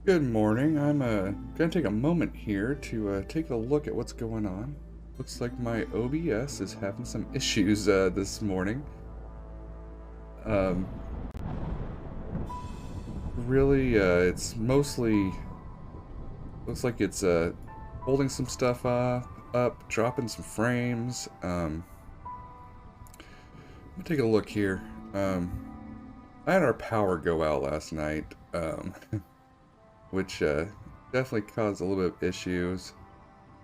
Good morning. I'm gonna take a moment here to take a look at what's going on. Looks like my OBS is having some issues this morning. Um, really, it's mostly looks like it's holding some stuff up, dropping some frames. Let me take a look here. I had our power go out last night, which definitely caused a little bit of issues.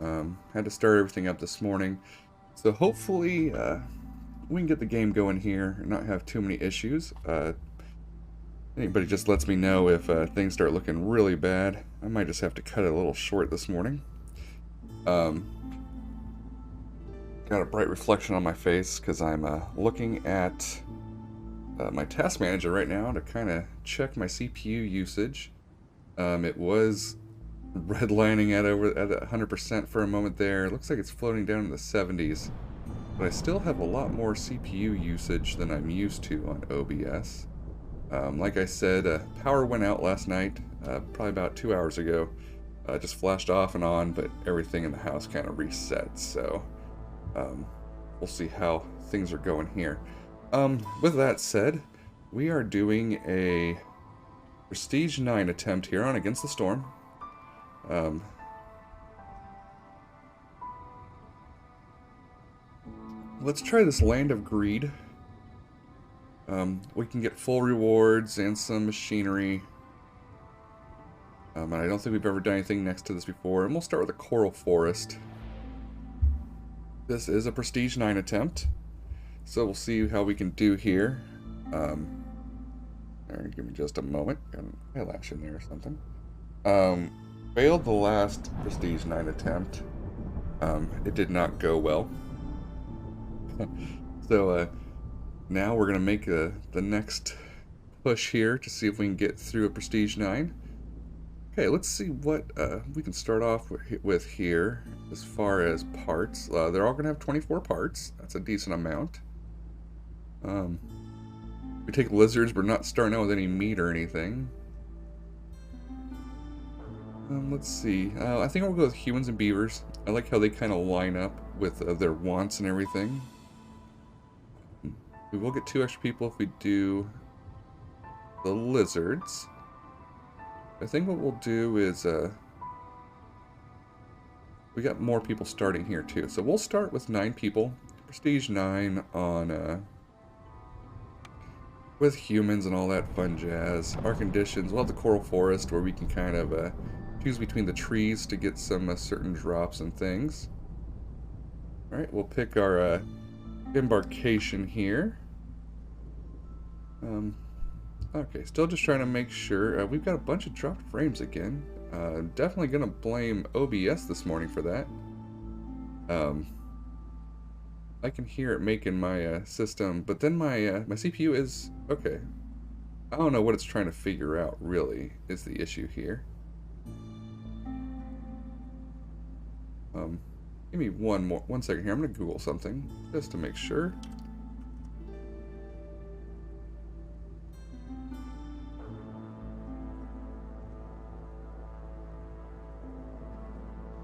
Had to start everything up this morning. So hopefully we can get the game going here and not have too many issues. Anybody just lets me know if things start looking really bad. I might just have to cut it a little short this morning. Um, got a bright reflection on my face because I'm looking at my task manager right now to kind of check my CPU usage. It was redlining at 100% for a moment there. It looks like it's floating down in the 70s, but I still have a lot more CPU usage than I'm used to on OBS. Like I said, power went out last night, probably about 2 hours ago. Just flashed off and on, but everything in the house kind of reset, so we'll see how things are going here. With that said, we are doing a Prestige 9 attempt here on Against the Storm. Let's try this Land of Greed. We can get full rewards and some machinery. And I don't think we've ever done anything next to this before. And we'll start with a Coral Forest. This is a Prestige 9 attempt, so we'll see how we can do here. Give me just a moment. Got an eyelash in there or something. Failed the last Prestige 9 attempt. It did not go well. So now we're going to make the next push here to see if we can get through a Prestige 9. Okay, let's see what we can start off with here as far as parts. They're all going to have 24 parts. That's a decent amount. We take lizards, but we're not starting out with any meat or anything. Let's see. I think we'll go with humans and beavers. I like how they kind of line up with their wants and everything. We will get 2 extra people if we do the lizards. I think what we'll do is we got more people starting here too, so we'll start with 9 people, Prestige 9 on with humans and all that fun jazz. Our conditions, we'll have the Coral Forest where we can kind of choose between the trees to get some certain drops and things. All right, we'll pick our embarkation here. Okay, still just trying to make sure. We've got a bunch of dropped frames again. Definitely gonna blame OBS this morning for that. I can hear it making my system, but then my CPU is okay. I don't know what it's trying to figure out. Really, is the issue here. Give me one second here. I'm gonna Google something just to make sure.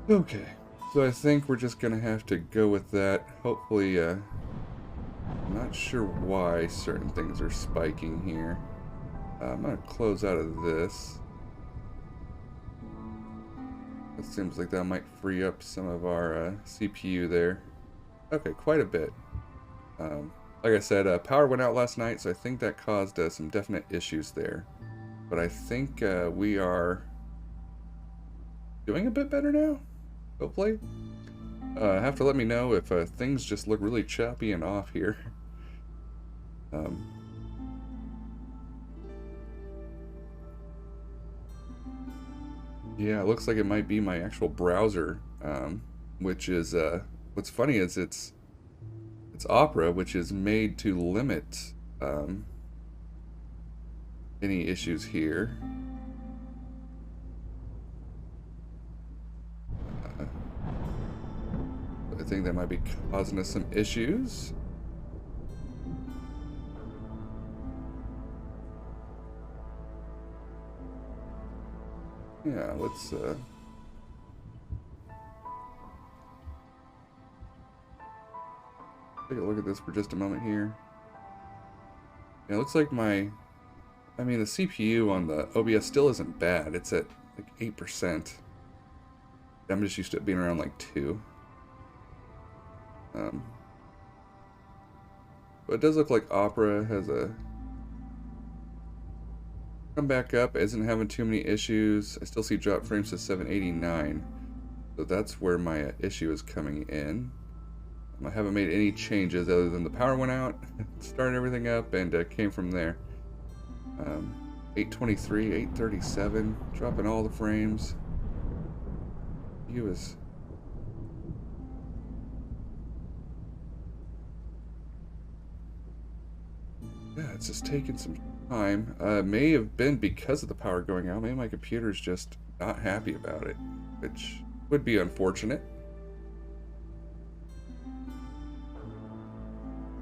Okay, so I think we're just gonna have to go with that. Hopefully, I'm not sure why certain things are spiking here. I'm gonna close out of this. It seems like that might free up some of our CPU there. Okay, quite a bit. Like I said, power went out last night, so I think that caused some definite issues there. But I think we are doing a bit better now, hopefully. Have to let me know if things just look really choppy and off here. Yeah, it looks like it might be my actual browser, which is, what's funny is it's Opera, which is made to limit any issues here. I think that might be causing us some issues. Yeah, let's take a look at this for just a moment here. Yeah, it looks like the CPU on the OBS still isn't bad. It's at like 8%. I'm just used to it being around like 2. But it does look like Opera has come back up, isn't having too many issues. I still see drop frames to 789. So that's where my issue is coming in. I haven't made any changes other than the power went out, started everything up, and came from there. 823, 837, dropping all the frames. Yeah, it's just taking some time. May have been because of the power going out. Maybe my computer's just not happy about it, which would be unfortunate.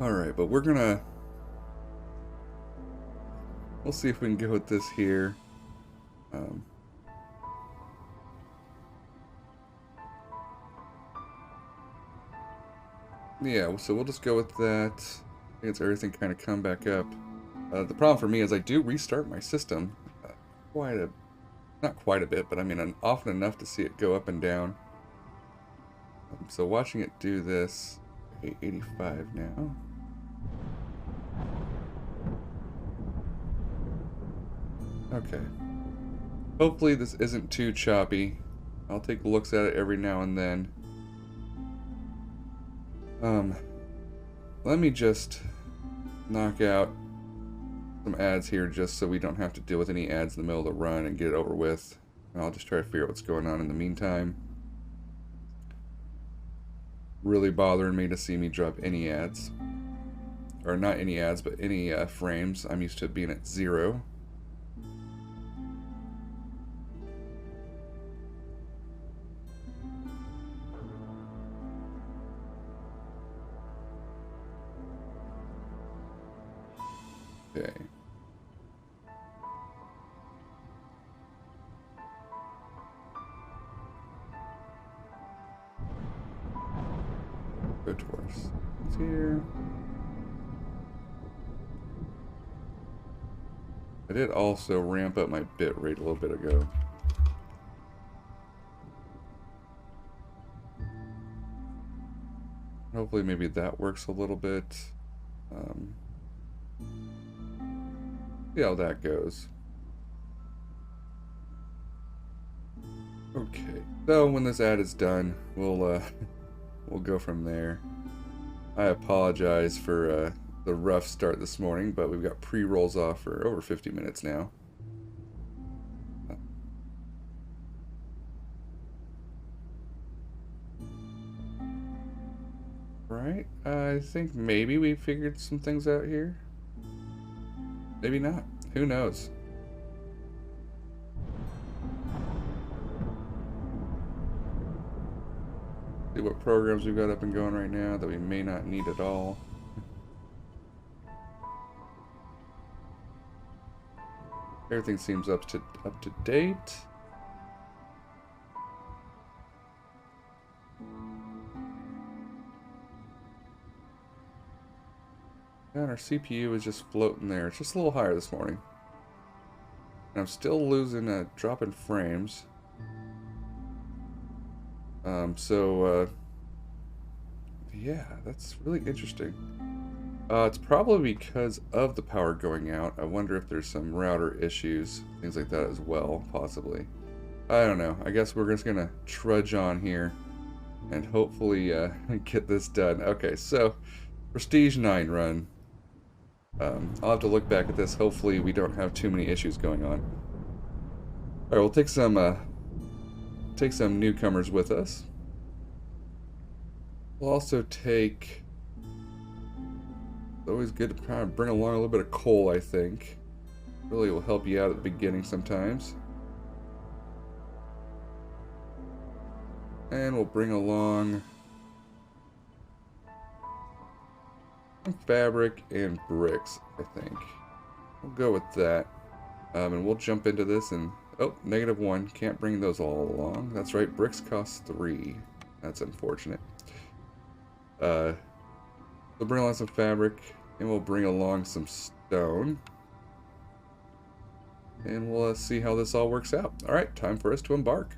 Alright, but we'll see if we can go with this here. Yeah, so we'll just go with that. I think it's everything kind of come back up. The problem for me is I do restart my system not quite a bit, but I mean often enough to see it go up and down. So watching it do this, 885 now. Okay. Hopefully this isn't too choppy. I'll take looks at it every now and then. Let me just knock out some ads here just so we don't have to deal with any ads in the middle of the run and get it over with. And I'll just try to figure out what's going on in the meantime. Really bothering me to see me drop any ads. Or not any ads, but any frames. I'm used to it being at 0. Okay. Go towards here. I did also ramp up my bit rate a little bit ago. Hopefully maybe that works a little bit. See how that goes. Okay, so when this ad is done, we'll go from there. I apologize for the rough start this morning, but we've got pre-rolls off for over 50 minutes now. Right, I think maybe we figured some things out here. Maybe not. Who knows? See what programs we've got up and going right now that we may not need at all. Everything seems up to date. And our CPU is just floating there. It's just a little higher this morning. And I'm still losing a drop in frames. Yeah, that's really interesting. It's probably because of the power going out. I wonder if there's some router issues, things like that as well, possibly. I don't know. I guess we're just gonna trudge on here and hopefully get this done. Okay, so Prestige 9 run. I'll have to look back at this. Hopefully we don't have too many issues going on. Alright, we'll take some newcomers with us. We'll also take... It's always good to kind of bring along a little bit of coal, I think. Really will help you out at the beginning sometimes. And we'll bring along some fabric and bricks, I think. We'll go with that. And we'll jump into this in Oh, -1. Can't bring those all along. That's right, bricks cost 3. That's unfortunate. We'll bring along some fabric, and we'll bring along some stone. And we'll see how this all works out. Alright, time for us to embark.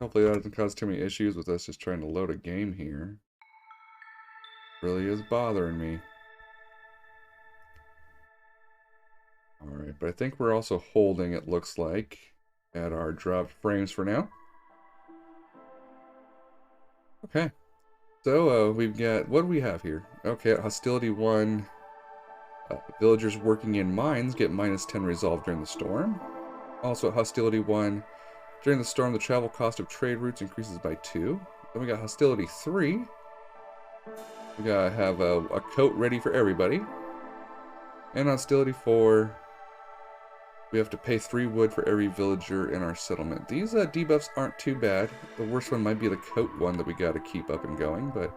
Hopefully that doesn't cause too many issues with us just trying to load a game here. Really is bothering me. Alright, but I think we're also holding, it looks like, at our dropped frames for now. Okay. So, we've got, what do we have here? Okay, at Hostility 1, villagers working in mines get -10 resolve during the storm. Also at Hostility 1, during the storm, the travel cost of trade routes increases by 2. Then we got Hostility 3. We gotta have a coat ready for everybody. And Hostility 4, we have to pay 3 wood for every villager in our settlement. These debuffs aren't too bad. The worst one might be the coat one that we gotta keep up and going, but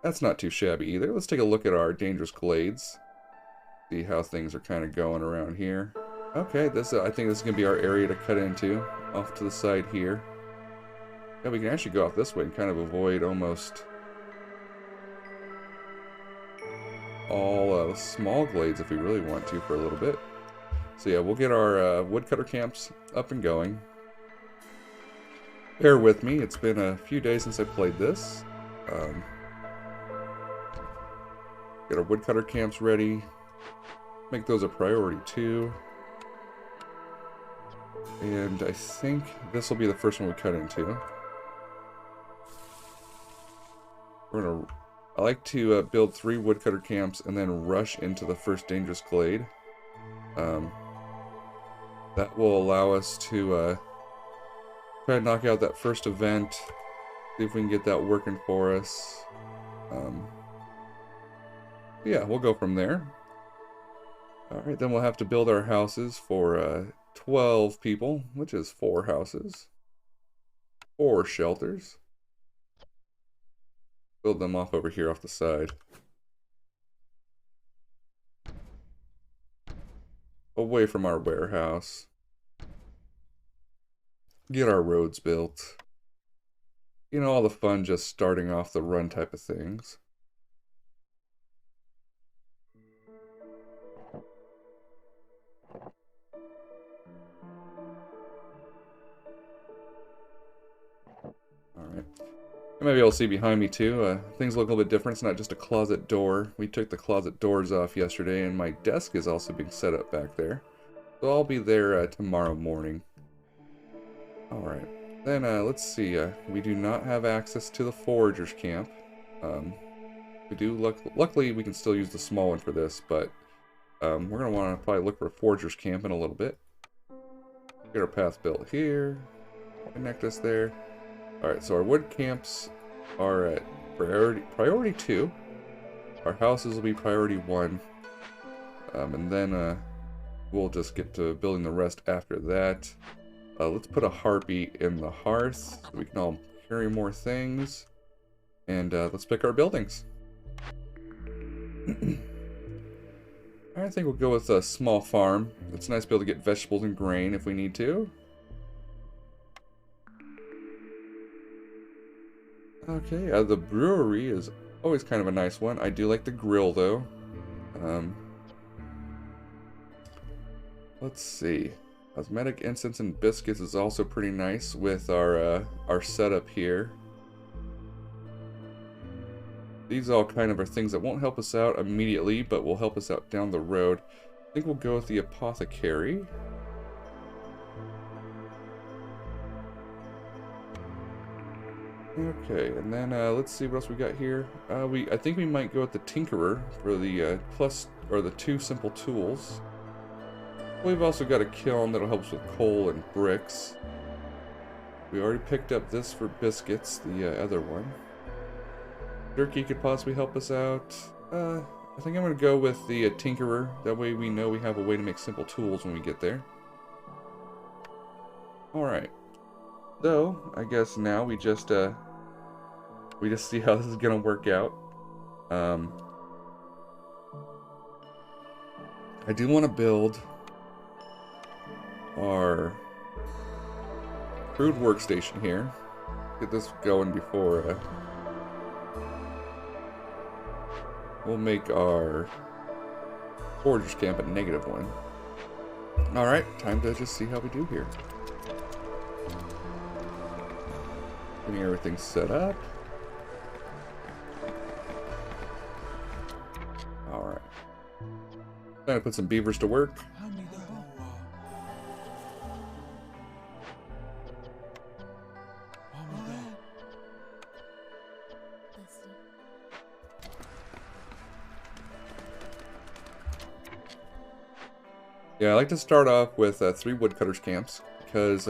that's not too shabby either. Let's take a look at our dangerous glades. See how things are kind of going around here. Okay, this I think this is gonna be our area to cut into, off to the side here. Yeah, we can actually go off this way and kind of avoid almost all small glades if we really want to for a little bit. So yeah, we'll get our woodcutter camps up and going. Bear with me, it's been a few days since I played this. Get our woodcutter camps ready. Make those a priority too. And I think this will be the first one we cut into. I like to build 3 woodcutter camps and then rush into the first dangerous glade. That will allow us to try to knock out that first event. See if we can get that working for us. Yeah, we'll go from there. Alright, then we'll have to build our houses for 12 people, which is 4 houses. 4 shelters. Build them off over here off the side. Away from our warehouse. Get our roads built. You know, all the fun just starting off the run type of things. Alright. Maybe you'll see behind me too, things look a little bit different. It's not just a closet door. We took the closet doors off yesterday, and my desk is also being set up back there. So I'll be there tomorrow morning. Alright, then let's see, we do not have access to the foragers camp. We do, luckily we can still use the small one for this, but we're going to want to probably look for a foragers camp in a little bit. Get our path built here, connect us there. Alright, so our wood camps are at priority 2. Our houses will be priority 1. And then we'll just get to building the rest after that. Let's put a harpy in the hearth so we can all carry more things. And let's pick our buildings. I think we'll go with a small farm. It's nice to be able to get vegetables and grain if we need to. Okay, the brewery is always kind of a nice one. I do like the grill though. Let's see. Cosmetic incense and biscuits is also pretty nice with our setup here. These all kind of are things that won't help us out immediately, but will help us out down the road. I think we'll go with the apothecary. Okay, and then let's see what else we got here. I think we might go with the tinkerer for the the 2 simple tools. We've also got a kiln that'll help us with coal and bricks. We already picked up this for biscuits, the other one. Jerky could possibly help us out. I think I'm going to go with the tinkerer. That way we know we have a way to make simple tools when we get there. Alright. So, I guess now we just see how this is going to work out. I do want to build our crude workstation here. Get this going before we'll make our foragers camp at -1. Alright, time to just see how we do here. Getting everything set up. Alright. Time to put some beavers to work. Yeah, I like to start off with 3 woodcutters camps, because,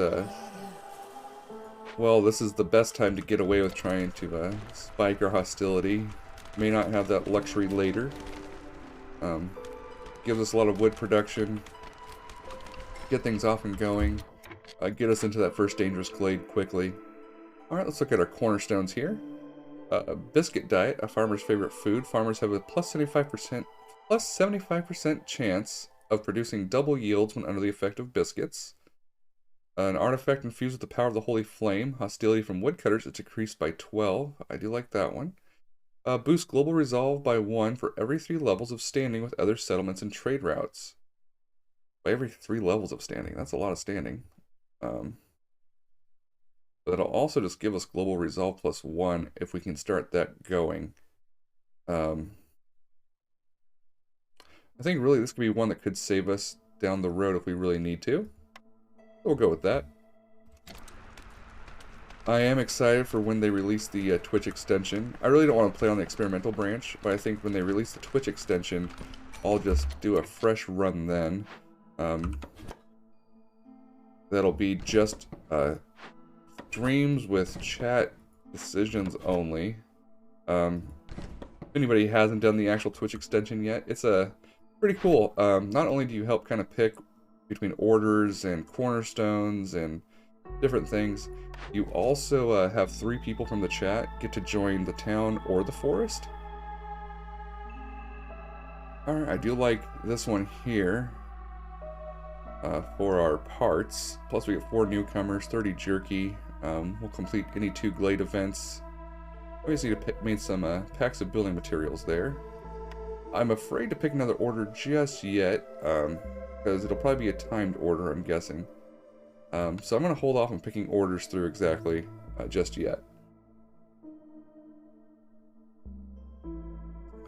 well, this is the best time to get away with trying to spike our hostility. May not have that luxury later. Gives us a lot of wood production, get things off and going, get us into that first dangerous glade quickly. Alright, let's look at our cornerstones here. Biscuit diet, a farmer's favorite food. Farmers have a plus 75% chance of producing double yields when under the effect of biscuits. An artifact infused with the power of the Holy Flame. Hostility from woodcutters is decreased by 12. I do like that one. Boost global resolve by 1 for every 3 levels of standing with other settlements and trade routes. By every 3 levels of standing. That's a lot of standing. But it'll also just give us global resolve plus 1 if we can start that going. I think really this could be one that could save us down the road if we really need to. We'll go with that. I am excited for when they release the Twitch extension. I really don't want to play on the experimental branch, but I think when they release the Twitch extension, I'll just do a fresh run then. That'll be just streams with chat decisions only. If anybody hasn't done the actual Twitch extension yet, it's pretty cool. Not only do you help kind of pick between orders and cornerstones and different things, you also have 3 people from the chat get to join the town or the forest. Alright, I do like this one here for our parts. Plus we get 4 newcomers, 30 jerky. We'll complete any 2 glade events. We just need to make some packs of building materials there. I'm afraid to pick another order just yet, because it'll probably be a timed order, I'm guessing. So I'm going to hold off on picking orders through exactly just yet.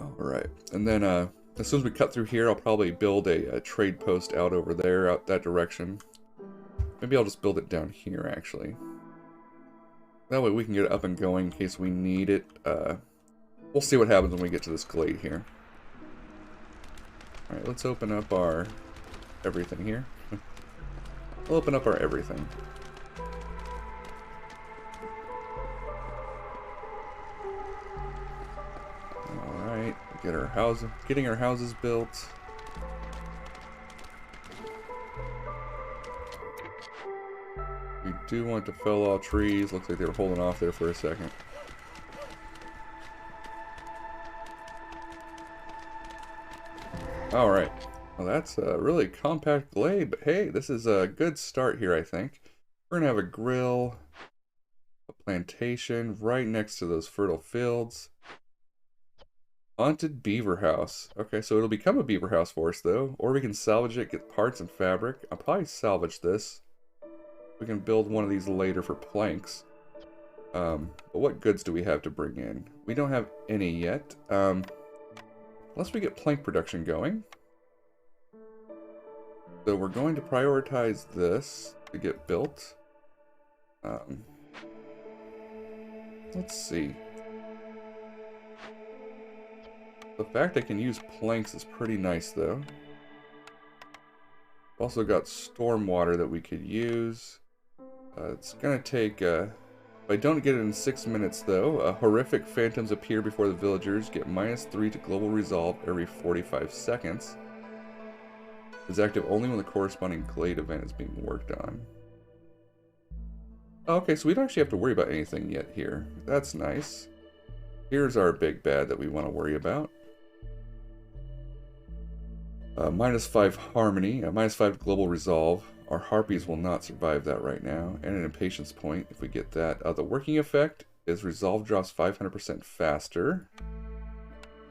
Alright, and then as soon as we cut through here, I'll probably build a trade post out over there, out that direction. Maybe I'll just build it down here, actually. That way we can get it up and going in case we need it. We'll see what happens when we get to this glade here. Alright, let's open up our everything here. We'll open up our everything. Alright, getting our houses built. We do want to fell all trees. Looks like they were holding off there for a second. Alright, well that's a really compact glade, but hey, this is a good start here, I think. We're going to have a grill, a plantation right next to those fertile fields. Haunted beaver house. Okay, so it'll become a beaver house for us though, or we can salvage it, get parts and fabric. I'll probably salvage this. We can build one of these later for planks. But what goods do we have to bring in? We don't have any yet. Unless we get plank production going. So we're going to prioritize this to get built. Let's see. The fact I can use planks is pretty nice though. Also got stormwater that we could use. It's gonna take, if I don't get it in 6 minutes though, horrific phantoms appear before the villagers, get -3 to global resolve every 45 seconds. Is active only when the corresponding glade event is being worked on. Okay, so we don't actually have to worry about anything yet here. That's nice. Here's our big bad that we want to worry about. -5 harmony, -5 global resolve. Our harpies will not survive that right now. And an impatience point if we get that. The working effect is resolve drops 500% faster.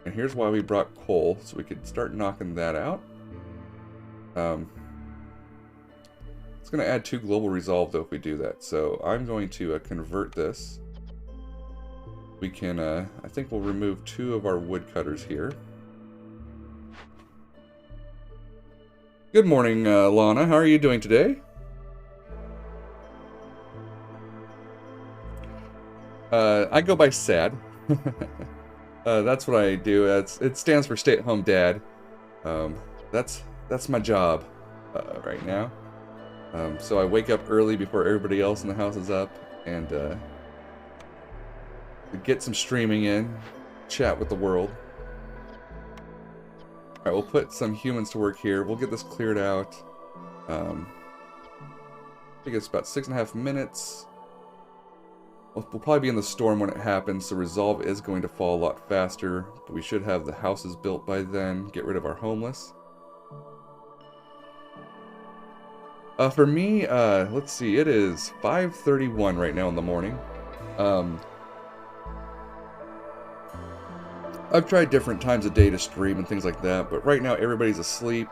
And here's why we brought coal, so we could start knocking that out. It's going to add 2 global resolve though if we do that. So I'm going to convert this. We can, I think we'll remove 2 of our woodcutters here. Good morning, Lana. How are you doing today? I go by SAD. That's what I do. It stands for stay-at-home dad. That's my job right now. So I wake up early before everybody else in the house is up, and get some streaming in, chat with the world. Alright, we'll put some humans to work here. We'll get this cleared out. I think it's about 6.5 minutes. We'll probably be in the storm when it happens, so resolve is going to fall a lot faster, but we should have the houses built by then, get rid of our homeless. For me, let's see, it is 5:31 right now in the morning. I've tried different times of day to stream and things like that, but right now everybody's asleep,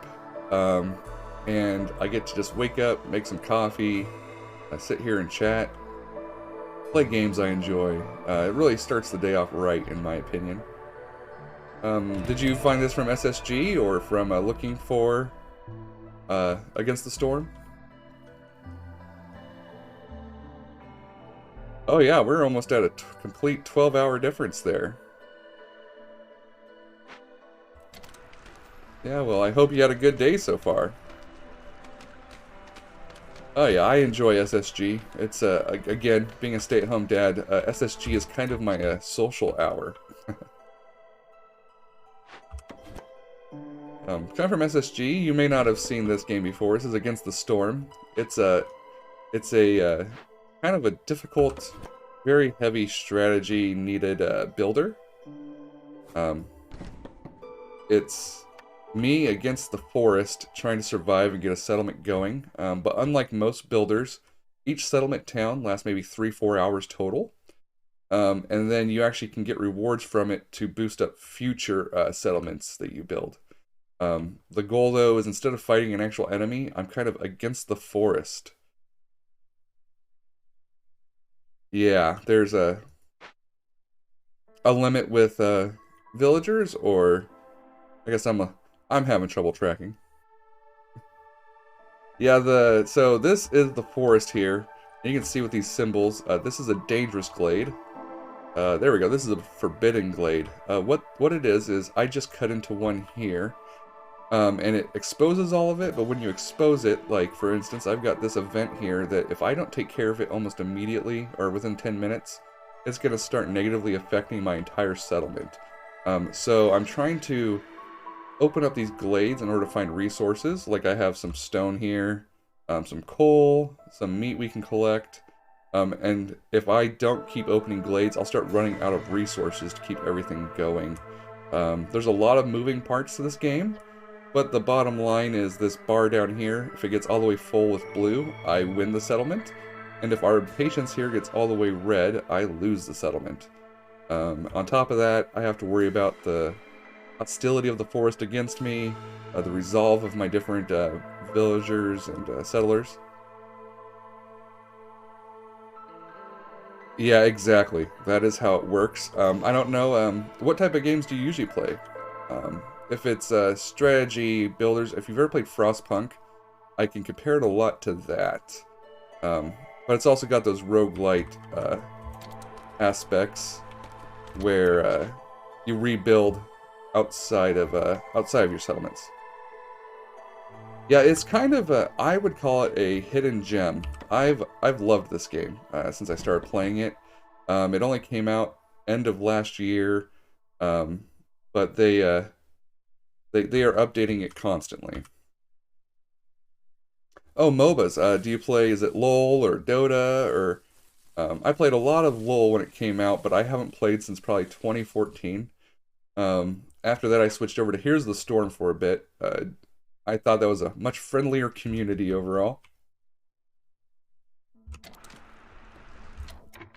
and I get to just wake up, make some coffee, sit here and chat, play games I enjoy. It really starts the day off right, in my opinion. Did you find this from SSG or from looking for Against the Storm? Oh yeah, we're almost at a complete 12-hour difference there. Yeah, well, I hope you had a good day so far. Oh yeah, I enjoy SSG. It's, again, being a stay-at-home dad, SSG is kind of my social hour. Coming from SSG, you may not have seen this game before. This is Against the Storm. It's a kind of a difficult, very heavy strategy needed builder. It's me against the forest, trying to survive and get a settlement going. But unlike most builders, each settlement town lasts maybe 3-4 hours total. And then you actually can get rewards from it to boost up future settlements that you build. The goal, though, is instead of fighting an actual enemy, I'm kind of against the forest. Yeah, there's a limit with villagers, or I guess I'm having trouble tracking. Yeah, so this is the forest here. And you can see with these symbols, this is a dangerous glade. There we go. This is a forbidden glade. What it is I just cut into one here. And it exposes all of it, but when you expose it, like for instance, I've got this event here that if I don't take care of it almost immediately or within 10 minutes, it's going to start negatively affecting my entire settlement. So I'm trying to open up these glades in order to find resources. Like I have some stone here, some coal, some meat we can collect. And if I don't keep opening glades, I'll start running out of resources to keep everything going. There's a lot of moving parts to this game. But the bottom line is this bar down here, if it gets all the way full with blue, I win the settlement. And if our patience here gets all the way red, I lose the settlement. On top of that, I have to worry about the hostility of the forest against me, the resolve of my different villagers and settlers. Yeah, exactly. That is how it works. I don't know, what type of games do you usually play? If it's strategy builders, if you've ever played Frostpunk, I can compare it a lot to that. But it's also got those roguelite aspects where you rebuild outside of your settlements. Yeah, it's kind of I would call it a hidden gem. I've loved this game since I started playing it. It only came out end of last year, but they are updating it constantly. Oh, MOBAs. Do you play, is it LOL or Dota? Or I played a lot of LOL when it came out, but I haven't played since probably 2014. After that, I switched over to Here's the Storm for a bit. I thought that was a much friendlier community overall.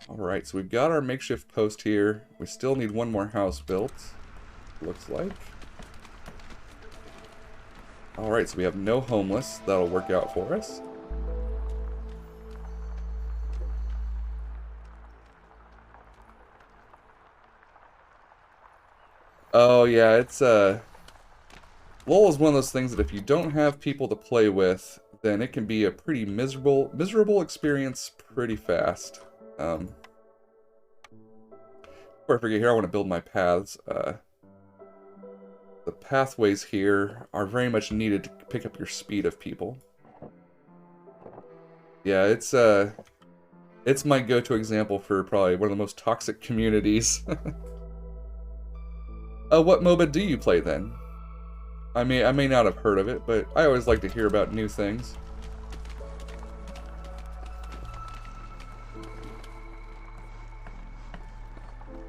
Alright, so we've got our makeshift post here. We still need one more house built, looks like. Alright, so we have no homeless. That'll work out for us. Oh yeah, it's LOL is one of those things that if you don't have people to play with, then it can be a pretty miserable experience pretty fast. Before I forget here, I want to build my paths. The pathways here are very much needed to pick up your speed of people. Yeah, it's my go-to example for probably one of the most toxic communities. What MOBA do you play then? I may not have heard of it, but I always like to hear about new things.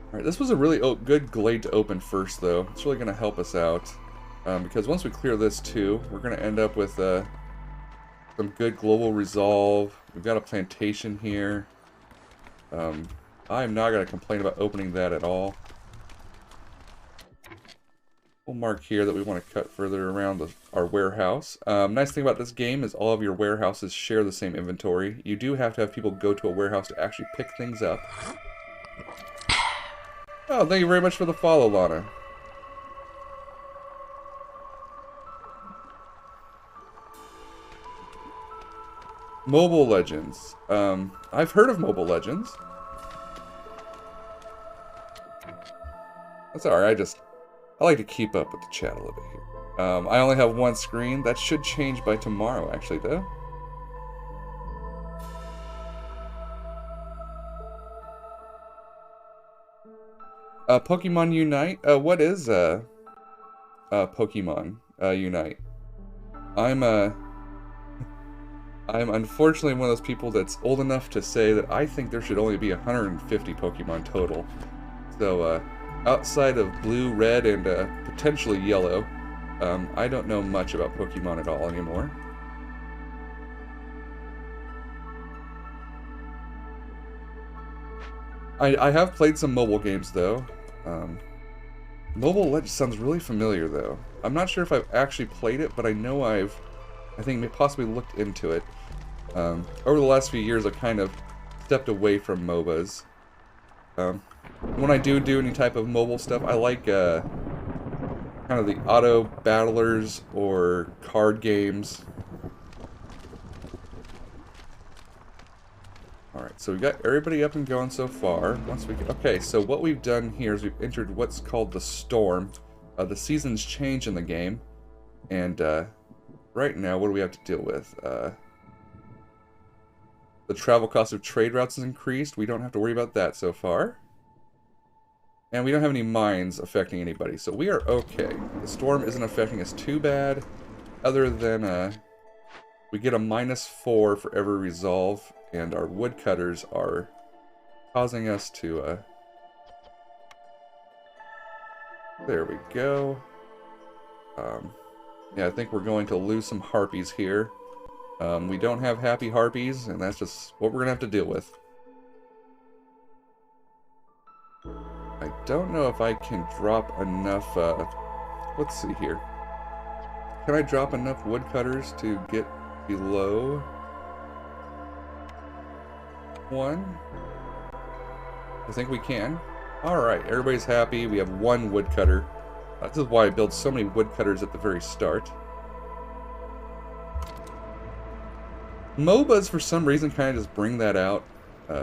Alright, this was a really good glade to open first, though. It's really going to help us out. Because once we clear this, too, we're going to end up with some good global resolve. We've got a plantation here. I'm not going to complain about opening that at all. We'll mark here that we want to cut further around our warehouse. Nice thing about this game is all of your warehouses share the same inventory. You do have to have people go to a warehouse to actually pick things up. Oh, thank you very much for the follow, Lana. Mobile Legends. I've heard of Mobile Legends. That's alright, I like to keep up with the chat a little bit here. I only have one screen. That should change by tomorrow, actually, though. Pokemon Unite? What is, Pokemon, Unite? I'm unfortunately one of those people that's old enough to say that I think there should only be 150 Pokemon total. So, outside of blue, red, and potentially yellow, I don't know much about Pokemon at all anymore. I have played some mobile games, though. Mobile Legends sounds really familiar, though. I'm not sure if I've actually played it, but I know I think possibly looked into it. Over the last few years, I've kind of stepped away from MOBAs. When I do any type of mobile stuff, I like kind of the auto battlers or card games. Alright, so we got everybody up and going so far. Okay, so what we've done here is we've entered what's called the Storm. The seasons change in the game, and right now, what do we have to deal with? The travel cost of trade routes is increased. We don't have to worry about that so far. And we don't have any mines affecting anybody, so we are okay. The storm isn't affecting us too bad, other than we get a -4 for every resolve, and our woodcutters are causing us to... There we go. Yeah, I think we're going to lose some harpies here. We don't have happy harpies, and that's just what we're going to have to deal with. I don't know if I can drop enough, let's see here. Can I drop enough woodcutters to get below 1? I think we can. Alright, everybody's happy. We have 1 woodcutter. This is why I build so many woodcutters at the very start. MOBAs, for some reason, kind of just bring that out.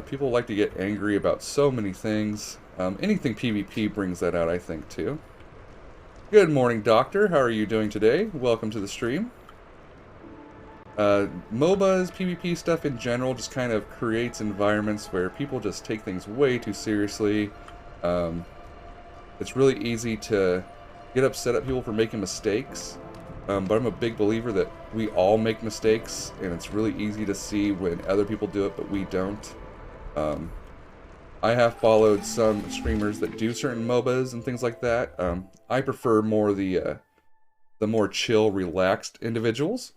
People like to get angry about so many things. Anything PvP brings that out, I think, too. Good morning, Doctor. How are you doing today? Welcome to the stream. MOBAs, PvP stuff in general just kind of creates environments where people just take things way too seriously. It's really easy to get upset at people for making mistakes. But I'm a big believer that we all make mistakes, and it's really easy to see when other people do it, but we don't. I have followed some streamers that do certain MOBAs and things like that. I prefer more the the more chill, relaxed individuals.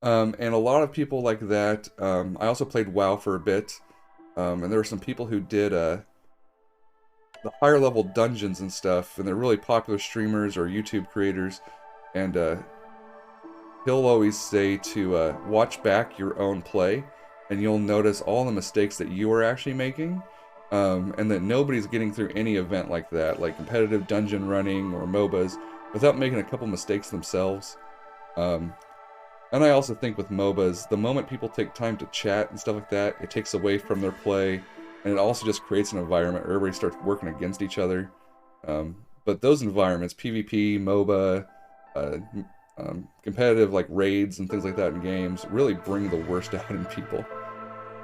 And a lot of people like that. I also played WoW for a bit, and there were some people who did the higher level dungeons and stuff, and they're really popular streamers or YouTube creators. And he'll always say to watch back your own play, and you'll notice all the mistakes that you are actually making, and that nobody's getting through any event like that, like competitive dungeon running or MOBAs, without making a couple mistakes themselves. And I also think with MOBAs, the moment people take time to chat and stuff like that, it takes away from their play, and it also just creates an environment where everybody starts working against each other. But those environments, PvP, MOBA, competitive like raids and things like that in games, really bring the worst out in people.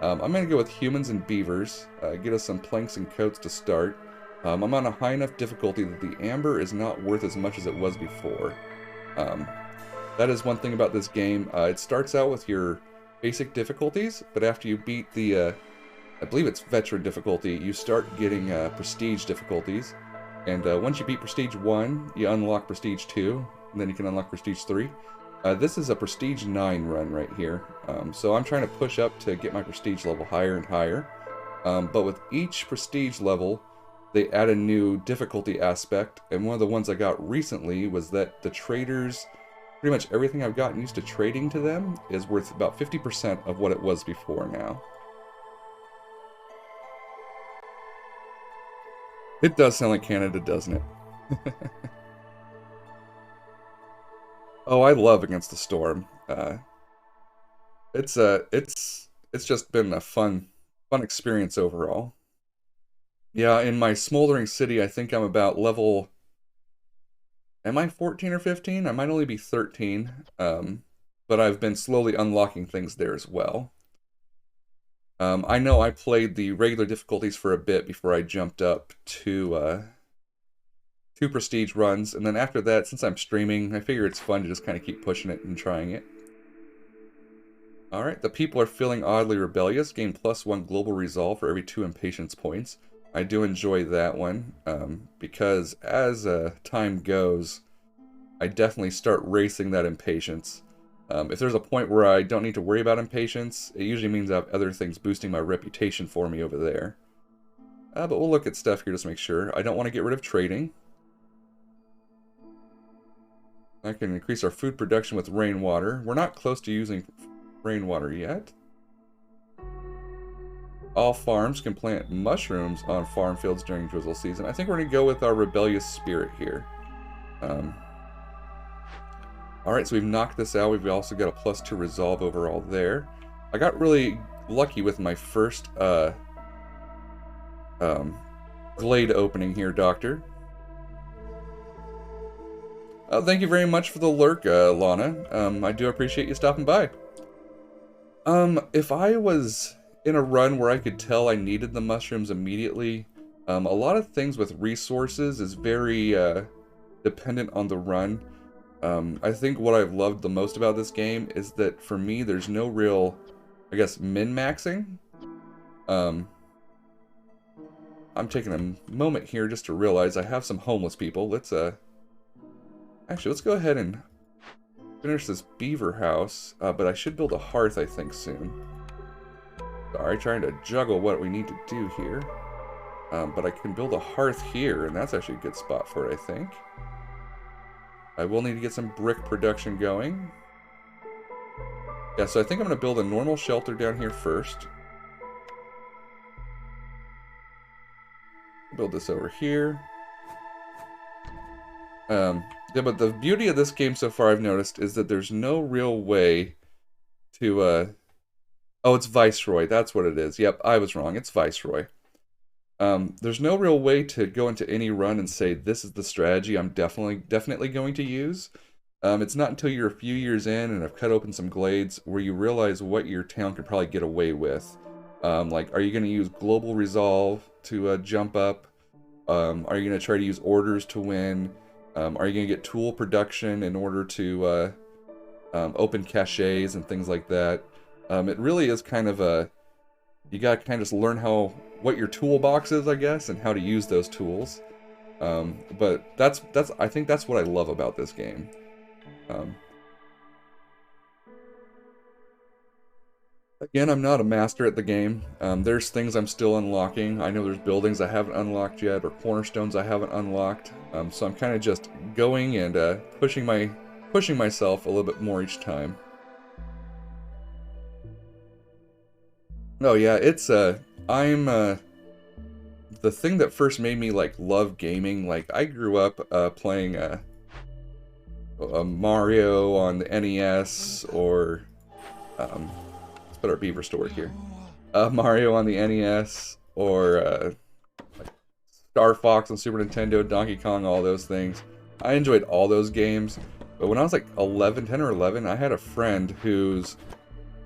I'm going to go with humans and beavers, get us some planks and coats to start. I'm on a high enough difficulty that the amber is not worth as much as it was before. That is one thing about this game. It starts out with your basic difficulties, but after you beat the, I believe it's veteran difficulty, you start getting prestige difficulties. And once you beat prestige 1, you unlock prestige 2, and then you can unlock prestige 3. This is a prestige 9 run right here. So I'm trying to push up to get my prestige level higher and higher. But with each prestige level, they add a new difficulty aspect, and one of the ones I got recently was that the traders, pretty much everything I've gotten used to trading to them is worth about 50% of what it was before now. It does sound like Canada, doesn't it? Oh, I love Against the Storm. It's just been a fun experience overall. Yeah, in my Smoldering City, I think I'm about level... Am I 14 or 15? I might only be 13, but I've been slowly unlocking things there as well. I know I played the regular difficulties for a bit before I jumped up to 2 prestige runs, and then after that, since I'm streaming, I figure it's fun to just kind of keep pushing it and trying it. Alright, the people are feeling oddly rebellious. Gain +1 global resolve for every 2 impatience points. I do enjoy that one, because as time goes, I definitely start racing that impatience. If there's a point where I don't need to worry about impatience, it usually means I have other things boosting my reputation for me over there. But we'll look at stuff here just to make sure. I don't want to get rid of trading. I can increase our food production with rainwater. We're not close to using rainwater yet. All farms can plant mushrooms on farm fields during drizzle season. I think we're going to go with our rebellious spirit here. Alright, so we've knocked this out. We've also got a +2 resolve overall there. I got really lucky with my first glade opening here, Doctor. Thank you very much for the lurk, Lana. I do appreciate you stopping by. If I was in a run where I could tell I needed the mushrooms immediately, a lot of things with resources is very dependent on the run. I think what I've loved the most about this game is that for me there's no real, I guess, min-maxing. I'm taking a moment here just to realize I have some homeless people. Let's actually, let's go ahead and finish this beaver house, but I should build a hearth, I think, soon. Sorry, trying to juggle what we need to do here. But I can build a hearth here, and that's actually a good spot for it, I think. I will need to get some brick production going. Yeah, so I think I'm going to build a normal shelter down here first. Build this over here. Yeah, but the beauty of this game so far, I've noticed, is that there's no real way to, oh, it's Viceroy. That's what it is. Yep, I was wrong. It's Viceroy. There's no real way to go into any run and say, this is the strategy I'm definitely going to use. It's not until you're a few years in and have cut open some glades where you realize what your town could probably get away with. Like, are you going to use global resolve to jump up? Are you going to try to use orders to win? Are you going to get tool production in order to open caches and things like that? It really is kind of a... You gotta kind of just learn what your toolbox is, I guess, and how to use those tools. But I think that's what I love about this game. Um, Again, I'm not a master at the game. There's things I'm still unlocking. I know there's buildings I haven't unlocked yet, or cornerstones I haven't unlocked. So I'm kind of just going and pushing myself a little bit more each time. Oh yeah, it's I'm the thing that first made me like love gaming. Like I grew up playing Mario on the NES, or let's put our beaver store here. Mario on the NES, or like Star Fox on Super Nintendo, Donkey Kong, all those things. I enjoyed all those games. But when I was like 10 or 11, I had a friend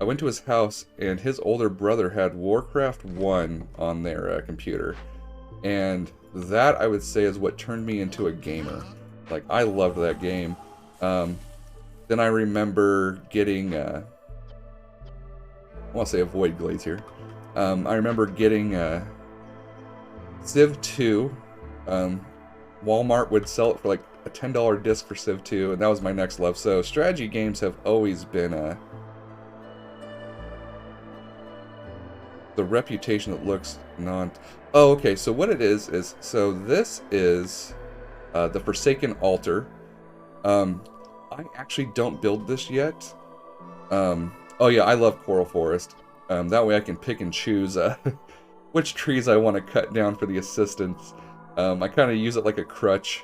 I went to his house, and his older brother had Warcraft 1 on their computer. And that, I would say, is what turned me into a gamer. Like, I loved that game. Then I remember getting... I want to say Avoid Glades here. I remember getting Civ 2. Walmart would sell it for like a $10 disc for Civ 2, and that was my next love. So strategy games have always been the reputation that looks non... Oh, okay, so what it is, so this is the Forsaken Altar. I actually don't build this yet. Oh yeah, I love Coral Forest. That way I can pick and choose which trees I want to cut down for the assistance. I kind of use it like a crutch.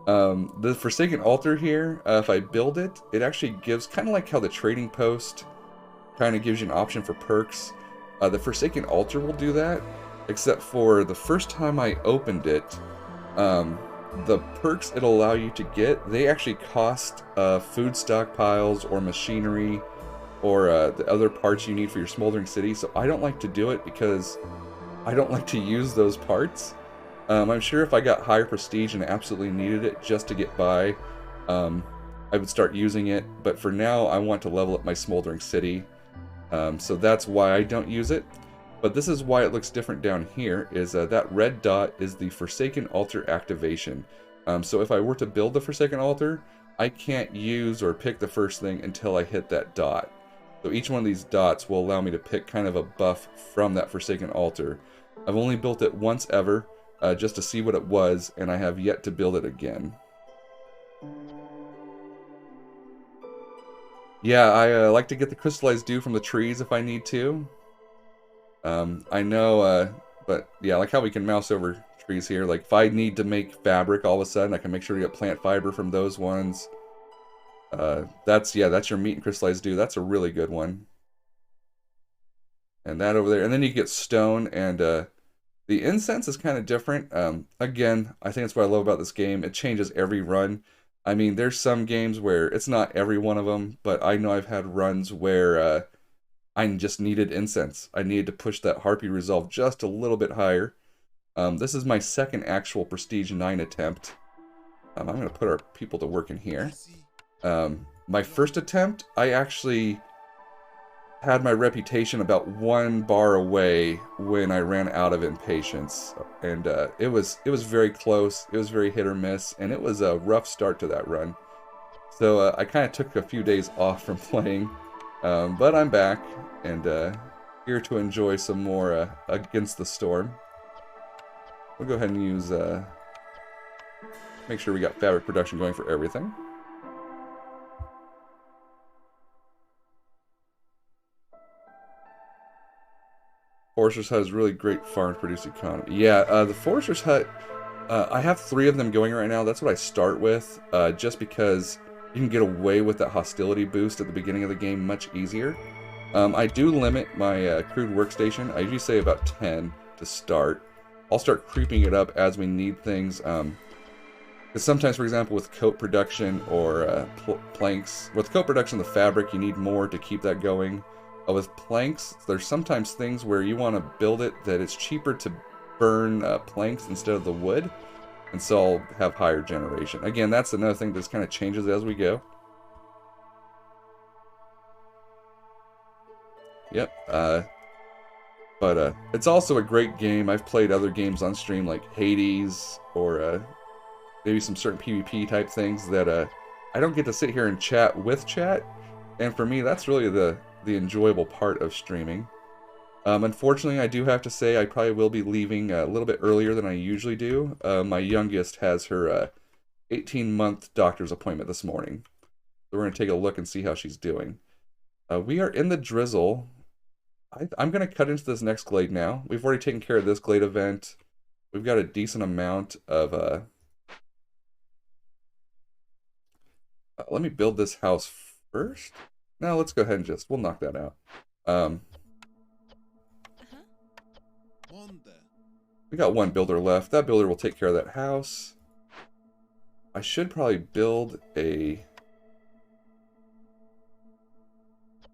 The Forsaken Altar here, if I build it, it actually gives, kind of like how the Trading Post kind of gives you an option for perks. The Forsaken Altar will do that, except for the first time I opened it, the perks it'll allow you to get, they actually cost food stockpiles or machinery or the other parts you need for your smoldering city. So I don't like to do it because I don't like to use those parts. I'm sure if I got higher prestige and absolutely needed it just to get by, I would start using it. But for now, I want to level up my smoldering city. So that's why I don't use it. But this is why it looks different down here, is that red dot is the Forsaken Altar activation. So if I were to build the Forsaken Altar, I can't use or pick the first thing until I hit that dot. So each one of these dots will allow me to pick kind of a buff from that Forsaken Altar. I've only built it once ever, just to see what it was, and I have yet to build it again. Yeah, I like to get the crystallized dew from the trees if I need to. I know, but yeah, like how we can mouse over trees here. Like if I need to make fabric all of a sudden, I can make sure to get plant fiber from those ones. That's your meat and crystallized dew. That's a really good one. And that over there. And then you get stone, and the incense is kind of different. Again, I think that's what I love about this game. It changes every run. I mean, there's some games where it's not every one of them, but I know I've had runs where I just needed incense. I needed to push that Harpy resolve just a little bit higher. This is my second actual Prestige 9 attempt. I'm going to put our people to work in here. My first attempt, I actually had my reputation about 1 bar away when I ran out of impatience, and it was very close. It was very hit or miss, and it was a rough start to that run. So I kind of took a few days off from playing, but I'm back and here to enjoy some more Against the Storm. We'll go ahead and use make sure we got fabric production going for everything. Forester's Hut is really great farm-produced economy. Yeah, the Forester's Hut, I have 3 of them going right now. That's what I start with, just because you can get away with that hostility boost at the beginning of the game much easier. I do limit my crude workstation. I usually say about 10 to start. I'll start creeping it up as we need things. Because sometimes, for example, with coat production or planks, with coat production, the fabric, you need more to keep that going. With planks, there's sometimes things where you want to build it that it's cheaper to burn planks instead of the wood, and so I'll have higher generation. Again, that's another thing that kind of changes as we go. Yep. But it's also a great game. I've played other games on stream like Hades or maybe some certain PvP type things that I don't get to sit here and chat with chat. And for me, that's really the enjoyable part of streaming. Unfortunately, I do have to say I probably will be leaving a little bit earlier than I usually do. My youngest has her 18-month doctor's appointment this morning. So we're going to take a look and see how she's doing. We are in the drizzle. I'm going to cut into this next glade now. We've already taken care of this glade event. We've got a decent amount of... let me build this house first. No, let's go ahead and we'll knock that out. We got one builder left. That builder will take care of that house. I should probably build a...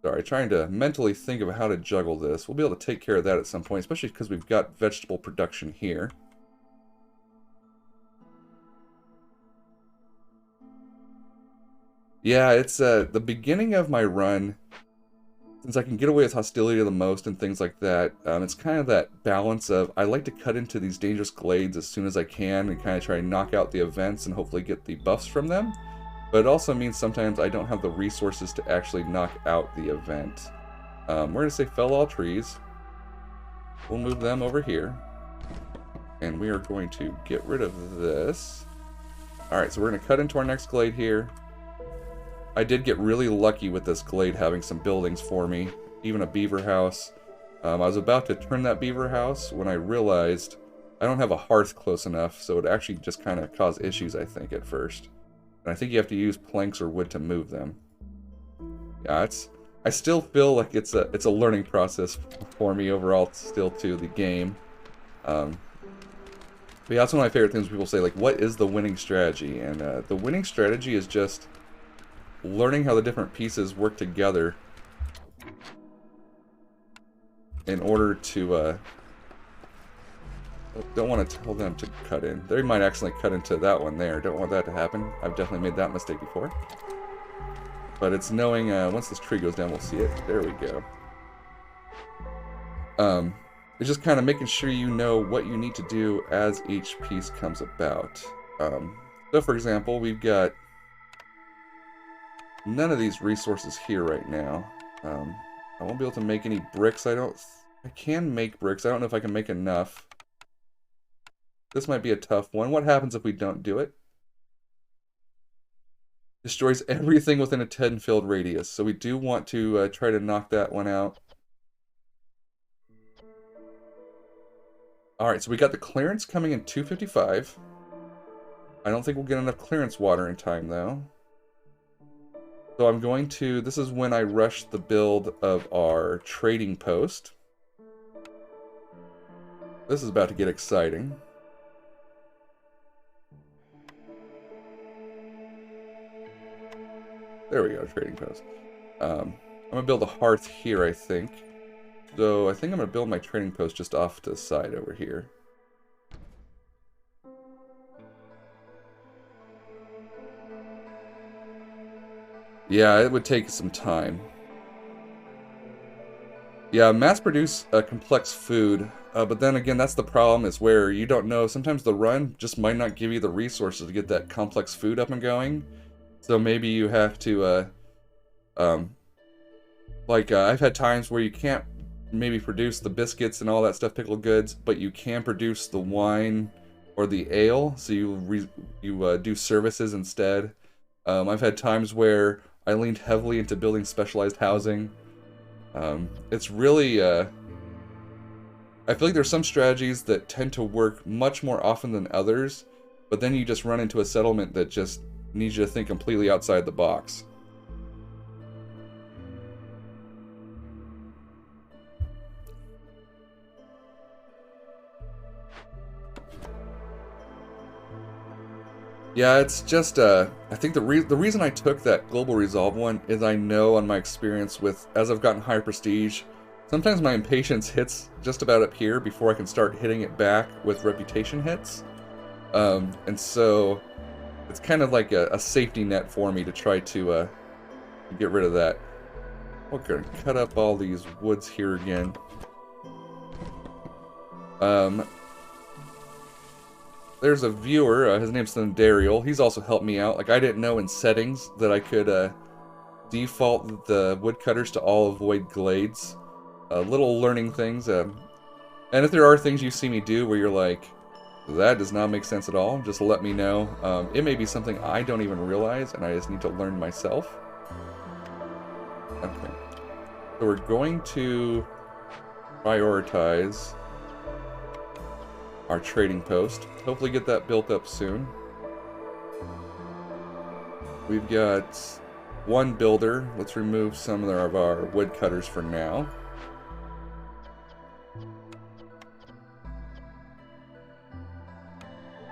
Sorry, trying to mentally think of how to juggle this. We'll be able to take care of that at some point, especially because we've got vegetable production here. Yeah, it's the beginning of my run. Since I can get away with hostility the most and things like that, it's kind of that balance of I like to cut into these dangerous glades as soon as I can and kind of try and knock out the events and hopefully get the buffs from them. But it also means sometimes I don't have the resources to actually knock out the event. We're going to say fell all trees. We'll move them over here. And we are going to get rid of this. Alright, so we're going to cut into our next glade here. I did get really lucky with this glade having some buildings for me, even a beaver house. I was about to turn that beaver house when I realized I don't have a hearth close enough, so it actually just kind of caused issues, I think, at first. And I think you have to use planks or wood to move them. Yeah, I still feel like it's a learning process for me overall still to the game. But yeah, that's one of my favorite things people say, like, what is the winning strategy? And the winning strategy is just learning how the different pieces work together in order to don't want to tell them to cut in. They might accidentally cut into that one there. Don't want that to happen. I've definitely made that mistake before. But it's knowing once this tree goes down, we'll see it. There we go. It's just kind of making sure you know what you need to do as each piece comes about. So for example, we've got none of these resources here right now. I won't be able to make any bricks. I can make bricks. I don't know if I can make enough. This might be a tough one. What happens if we don't do it? Destroys everything within a 10-field radius. So we do want to try to knock that one out. Alright, so we got the clearance coming in 255. I don't think we'll get enough clearance water in time, though. So I'm going to... This is when I rush the build of our trading post. This is about to get exciting. There we go, trading post. I'm going to build a hearth here, I think. So I think I'm going to build my trading post just off to the side over here. Yeah, it would take some time. Yeah, mass-produce complex food, but then again, that's the problem, is where you don't know. Sometimes the run just might not give you the resources to get that complex food up and going. So maybe you have to, I've had times where you can't maybe produce the biscuits and all that stuff, pickled goods, but you can produce the wine or the ale, so you do services instead. I've had times where I leaned heavily into building specialized housing. It's really, I feel like there's some strategies that tend to work much more often than others, but then you just run into a settlement that just needs you to think completely outside the box. Yeah, it's just, I think the reason I took that Global Resolve one is I know on my experience with, as I've gotten higher prestige, sometimes my impatience hits just about up here before I can start hitting it back with reputation hits. And so it's kind of like a safety net for me to try to get rid of that. We're going to cut up all these woods here again. Um, there's a viewer, his name's Thundariel. He's also helped me out. Like, I didn't know in settings that I could default the woodcutters to all avoid glades. Little learning things. And if there are things you see me do where you're like, that does not make sense at all, just let me know. It may be something I don't even realize, and I just need to learn myself. Okay. So we're going to prioritize our trading post. Hopefully get that built up soon. We've got one builder. Let's remove some of our woodcutters for now.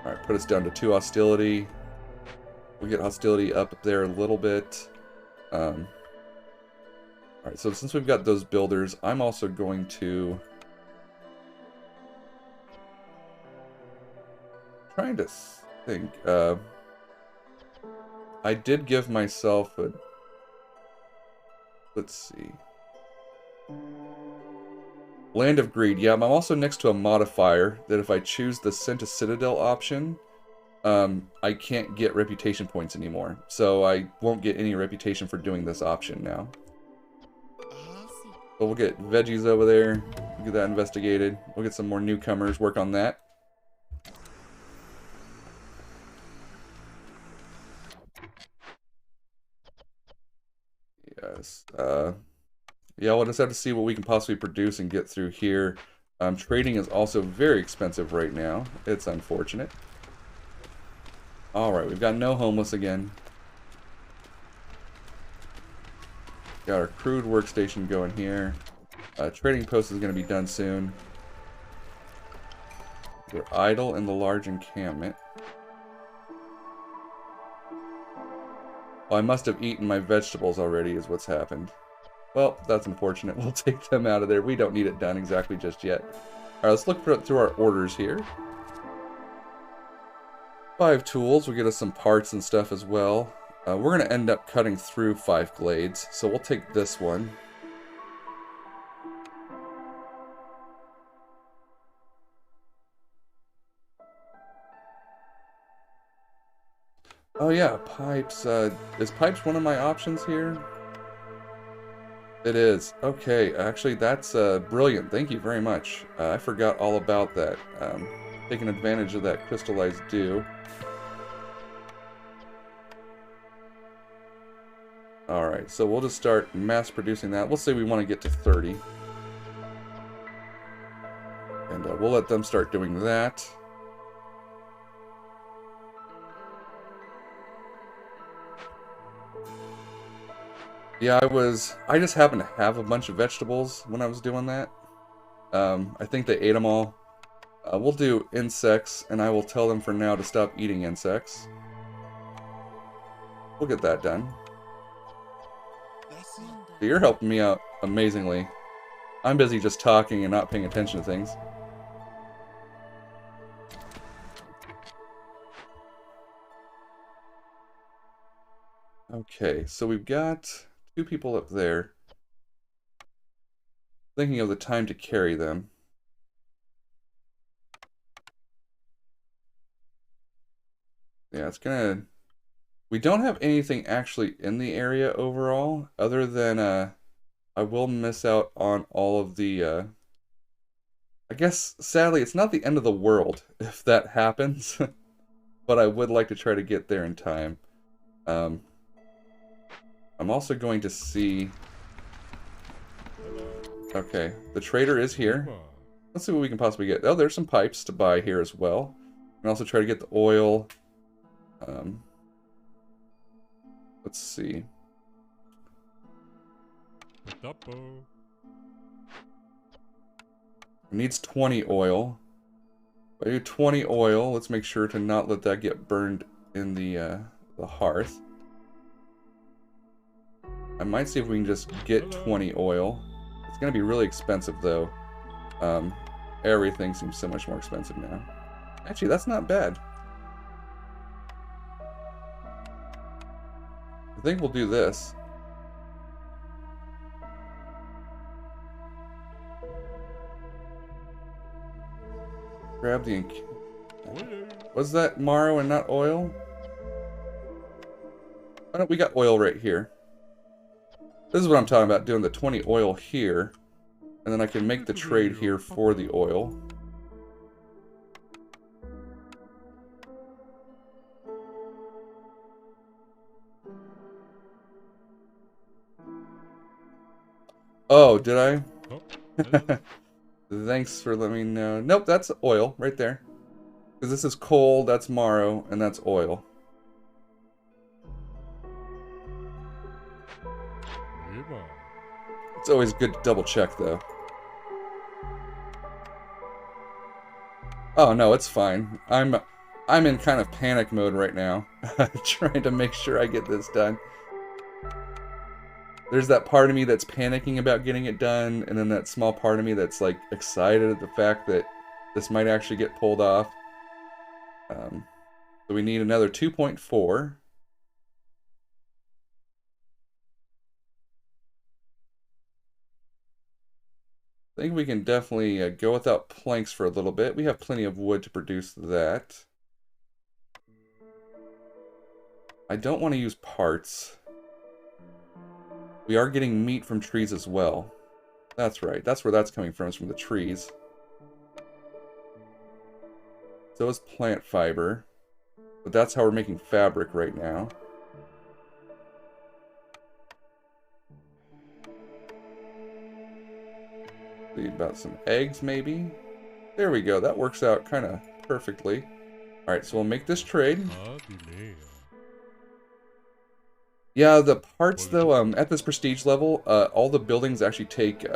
Alright, put us down to 2 hostility. We'll get hostility up there a little bit. Alright, so since we've got those builders, I'm also going to... trying to think. I did give myself a... let's see. Land of Greed. Yeah, I'm also next to a modifier that if I choose the Sent to Citadel option, I can't get reputation points anymore. So I won't get any reputation for doing this option now. But we'll get veggies over there. We'll get that investigated. We'll get some more newcomers, work on that. Yes. Yeah, we'll just have to see what we can possibly produce and get through here. Trading is also very expensive right now. It's unfortunate. Alright, we've got no homeless again. Got our crude workstation going here. Trading post is going to be done soon. They're idle in the large encampment. Oh, I must have eaten my vegetables already is what's happened. Well, that's unfortunate. We'll take them out of there. We don't need it done exactly just yet. Alright, let's look through our orders here. 5 tools will get us some parts and stuff as well. We're going to end up cutting through 5 glades, so we'll take this one. Oh yeah, pipes. Is pipes one of my options here? It is. Okay, actually that's brilliant. Thank you very much. I forgot all about that. Taking advantage of that crystallized dew. Alright, so we'll just start mass producing that. We'll say we want to get to 30. And we'll let them start doing that. Yeah, I just happened to have a bunch of vegetables when I was doing that. I think they ate them all. We'll do insects, and I will tell them for now to stop eating insects. We'll get that done. So you're helping me out amazingly. I'm busy just talking and not paying attention to things. Okay, so we've got 2 people up there. Thinking of the time to carry them. Yeah, it's gonna... We don't have anything actually in the area overall, other than, I will miss out on all of the, I guess, sadly, it's not the end of the world if that happens, but I would like to try to get there in time. I'm also going to see... Okay, the trader is here. Let's see what we can possibly get. Oh, there's some pipes to buy here as well. And also try to get the oil. Let's see. It needs 20 oil. If I do 20 oil, let's make sure to not let that get burned in the hearth. I might see if we can just get 20 oil. It's going to be really expensive, though. Everything seems so much more expensive now. Actually, that's not bad. I think we'll do this. Grab the... Was that Morrow and not oil? Oh no, we got oil right here. This is what I'm talking about, doing the 20 oil here. And then I can make the trade here for the oil. Oh, did I? Thanks for letting me know. Nope, that's oil right there. Because this is coal, that's Morrow, and that's oil. It's always good to double check, though. Oh no, it's fine. I'm in kind of panic mode right now, trying to make sure I get this done. There's that part of me that's panicking about getting it done, and then that small part of me that's like excited at the fact that this might actually get pulled off. So we need another 2.4. I think we can definitely go without planks for a little bit. We have plenty of wood to produce that. I don't want to use parts. We are getting meat from trees as well. That's right. That's where that's coming from, is from the trees. So is plant fiber. But that's how we're making fabric right now. See about some eggs, maybe? There we go. That works out kind of perfectly. Alright, so we'll make this trade. Yeah, the parts, though, at this prestige level, all the buildings actually take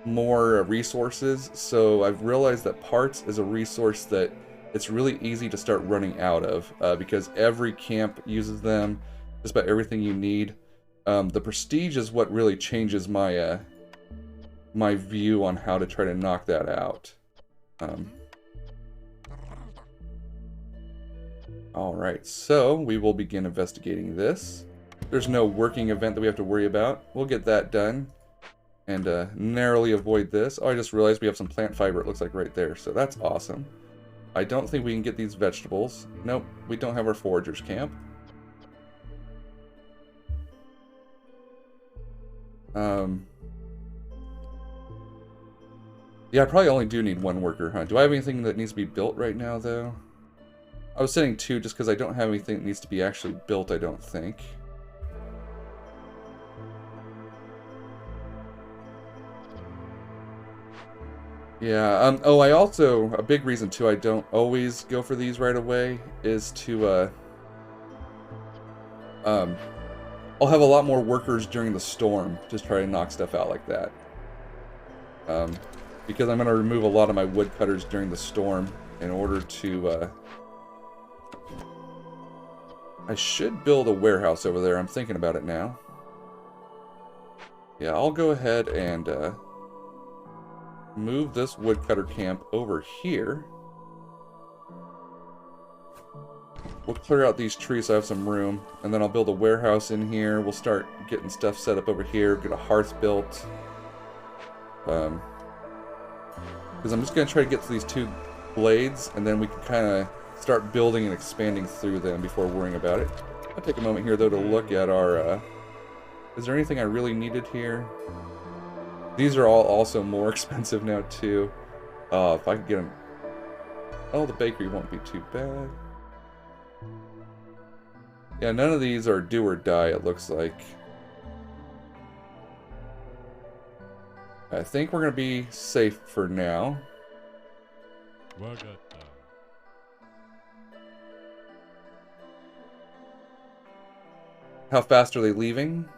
more resources. So I've realized that parts is a resource that it's really easy to start running out of, because every camp uses them, just about everything you need. The prestige is what really changes my my view on how to try to knock that out. Alright, so we will begin investigating this. There's no working event that we have to worry about. We'll get that done and narrowly avoid this. Oh, I just realized we have some plant fiber, it looks like right there, so that's awesome. I don't think we can get these vegetables. Nope, we don't have our foragers camp. Yeah, I probably only do need one worker, huh? Do I have anything that needs to be built right now, though? I was saying two just because I don't have anything that needs to be actually built, I don't think. Yeah, oh, I also, a big reason too I don't always go for these right away is to, I'll have a lot more workers during the storm to try to knock stuff out like that. Because I'm going to remove a lot of my woodcutters during the storm in order to, I should build a warehouse over there, I'm thinking about it now. Yeah, I'll go ahead and, move this woodcutter camp over here. We'll clear out these trees so I have some room, and then I'll build a warehouse in here. We'll start getting stuff set up over here, get a hearth built. Because I'm just going to try to get to these two blades, and then we can kind of start building and expanding through them before worrying about it. I'll take a moment here, though, to look at our... is there anything I really needed here? These are all also more expensive now, too. If I could get them... Oh, the bakery won't be too bad. Yeah, none of these are do or die, it looks like. I think we're going to be safe for now. How fast are they leaving?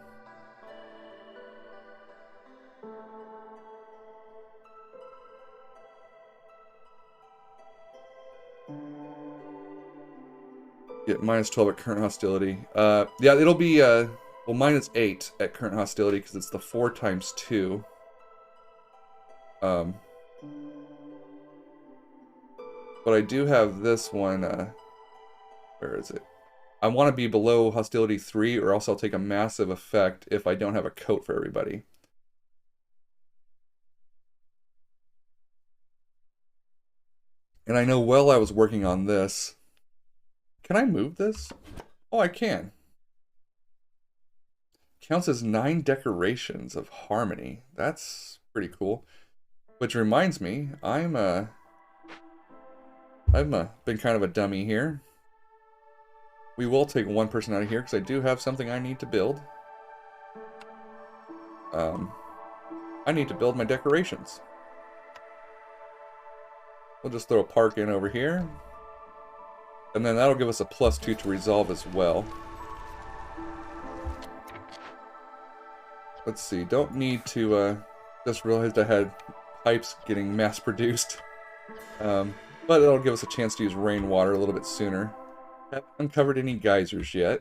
Get -12 at current hostility. Yeah, it'll be, well, -8 at current hostility because it's the 4 times 2. But I do have this one, where is it? I want to be below hostility 3 or else I'll take a massive effect if I don't have a coat for everybody. And I know while I was working on this... Can I move this? Oh, I can. Counts as 9 decorations of harmony. That's pretty cool. Which reminds me, I've been kind of a dummy here. We will take one person out of here because I do have something I need to build. I need to build my decorations. We'll just throw a park in over here. And then that'll give us a +2 to resolve as well. Let's see, don't need to, just realized I had pipes getting mass-produced. But it'll give us a chance to use rainwater a little bit sooner. Haven't uncovered any geysers yet.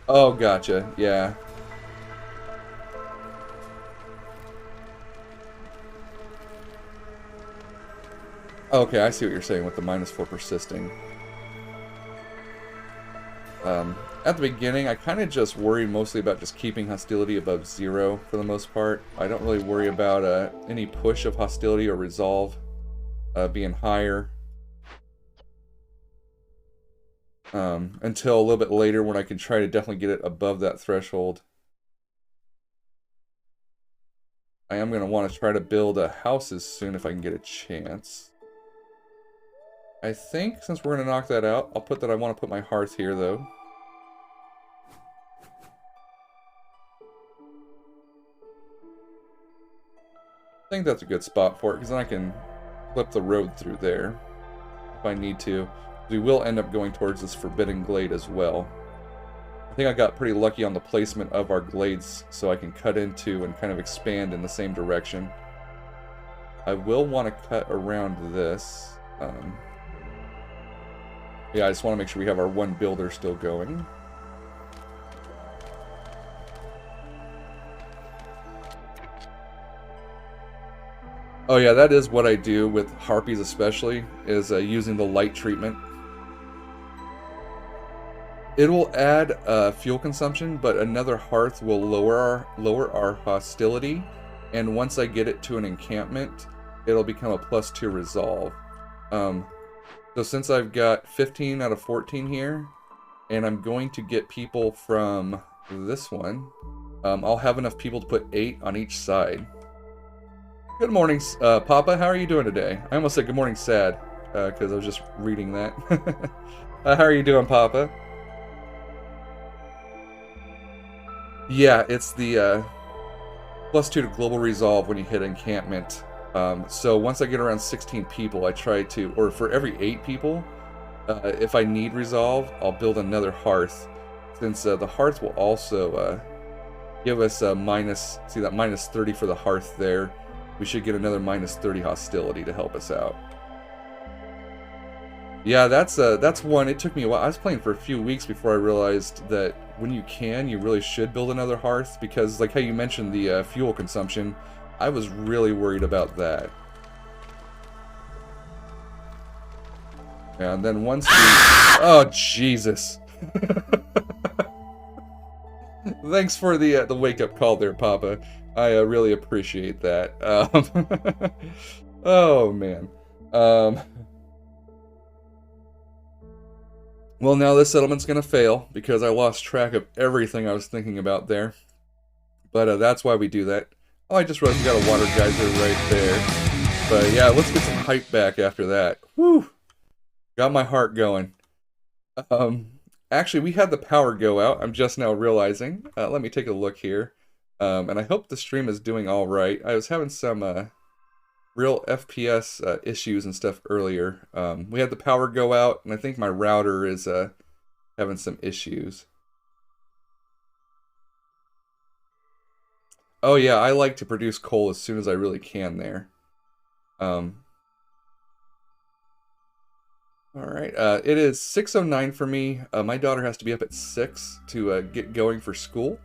Oh, gotcha, yeah. Okay, I see what you're saying with the -4 persisting. At the beginning, I kind of just worry mostly about just keeping hostility above 0 for the most part. I don't really worry about any push of hostility or resolve being higher. Until a little bit later when I can try to definitely get it above that threshold. I am going to want to try to build a house as soon if I can get a chance. I think since we're going to knock that out, I'll put that I want to put my hearth here though. I think that's a good spot for it, because then I can flip the road through there if I need to. We will end up going towards this Forbidden Glade as well. I think I got pretty lucky on the placement of our glades, so I can cut into and kind of expand in the same direction. I will want to cut around this. Yeah, I just want to make sure we have our one builder still going. Oh yeah, that is what I do with harpies especially, is using the light treatment. It will add fuel consumption, but another hearth will lower our hostility, and once I get it to an encampment, it'll become a +2 resolve. So since I've got 15 out of 14 here, and I'm going to get people from this one, I'll have enough people to put 8 on each side. Good morning, Papa. How are you doing today? I almost said good morning, Sad, because I was just reading that. How are you doing, Papa? Yeah, it's the +2 to global resolve when you hit encampment. So once I get around 16 people, I try to, or for every 8 people, if I need resolve, I'll build another hearth. Since the hearth will also give us a minus, see that -30 for the hearth there. We should get another -30 hostility to help us out. Yeah, that's one. It took me a while. I was playing for a few weeks before I realized that when you can, you really should build another hearth, because like how you mentioned the fuel consumption, I was really worried about that. And then once we... Oh, Jesus. Thanks for the wake-up call there, Papa. I really appreciate that. Oh, man. Well, now this settlement's going to fail, because I lost track of everything I was thinking about there. But that's why we do that. Oh, I just realized we got a water geyser right there. But yeah, let's get some hype back after that. Whew! Got my heart going. Actually, we had the power go out. I'm just now realizing. Let me take a look here. And I hope the stream is doing all right. I was having some real FPS issues and stuff earlier. We had the power go out, and I think my router is having some issues. Oh yeah, I like to produce coal as soon as I really can there. Alright, it is 6:09 for me. My daughter has to be up at 6 to get going for school.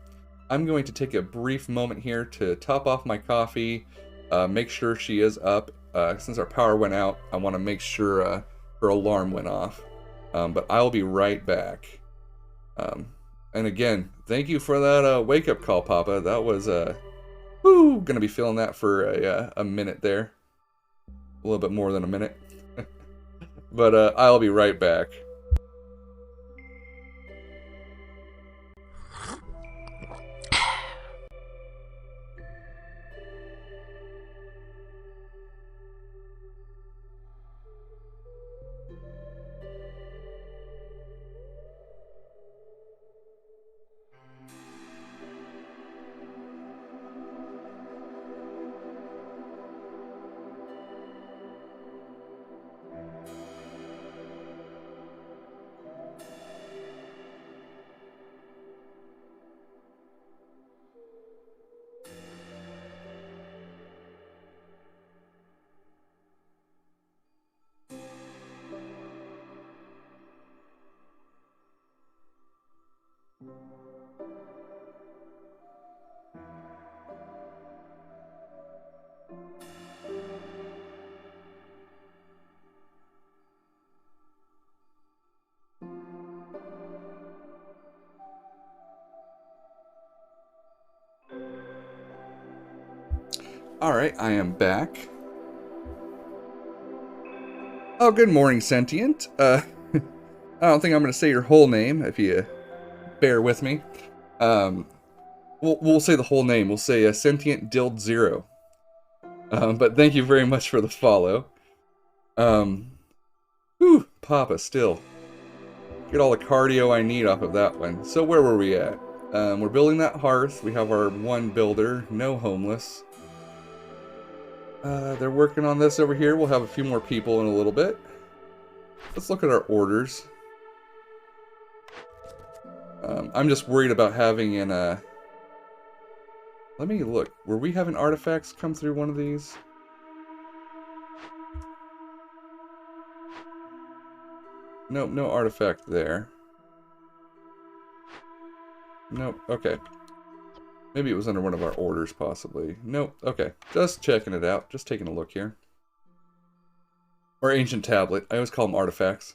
I'm going to take a brief moment here to top off my coffee, make sure she is up. Since our power went out, I want to make sure her alarm went off. But I'll be right back. And again, thank you for that wake-up call, Papa. That was Woo! Gonna be feeling that for a minute there. A little bit more than a minute. But I'll be right back. Alright, I am back. Oh, good morning, Sentient. I don't think I'm going to say your whole name, if you bear with me. We'll say the whole name. We'll say Sentient Dild Zero. But thank you very much for the follow. Whew, Papa, still. Get all the cardio I need off of that one. So where were we at? We're building that hearth. We have our one builder, no homeless. They're working on this over here. We'll have a few more people in a little bit. Let's look at our orders. I'm just worried about having an, let me look. Were we having artifacts come through one of these? Nope, no artifact there. Nope, okay. Maybe it was under one of our orders, possibly. Nope, okay. Just checking it out. Just taking a look here. Or ancient tablet. I always call them artifacts.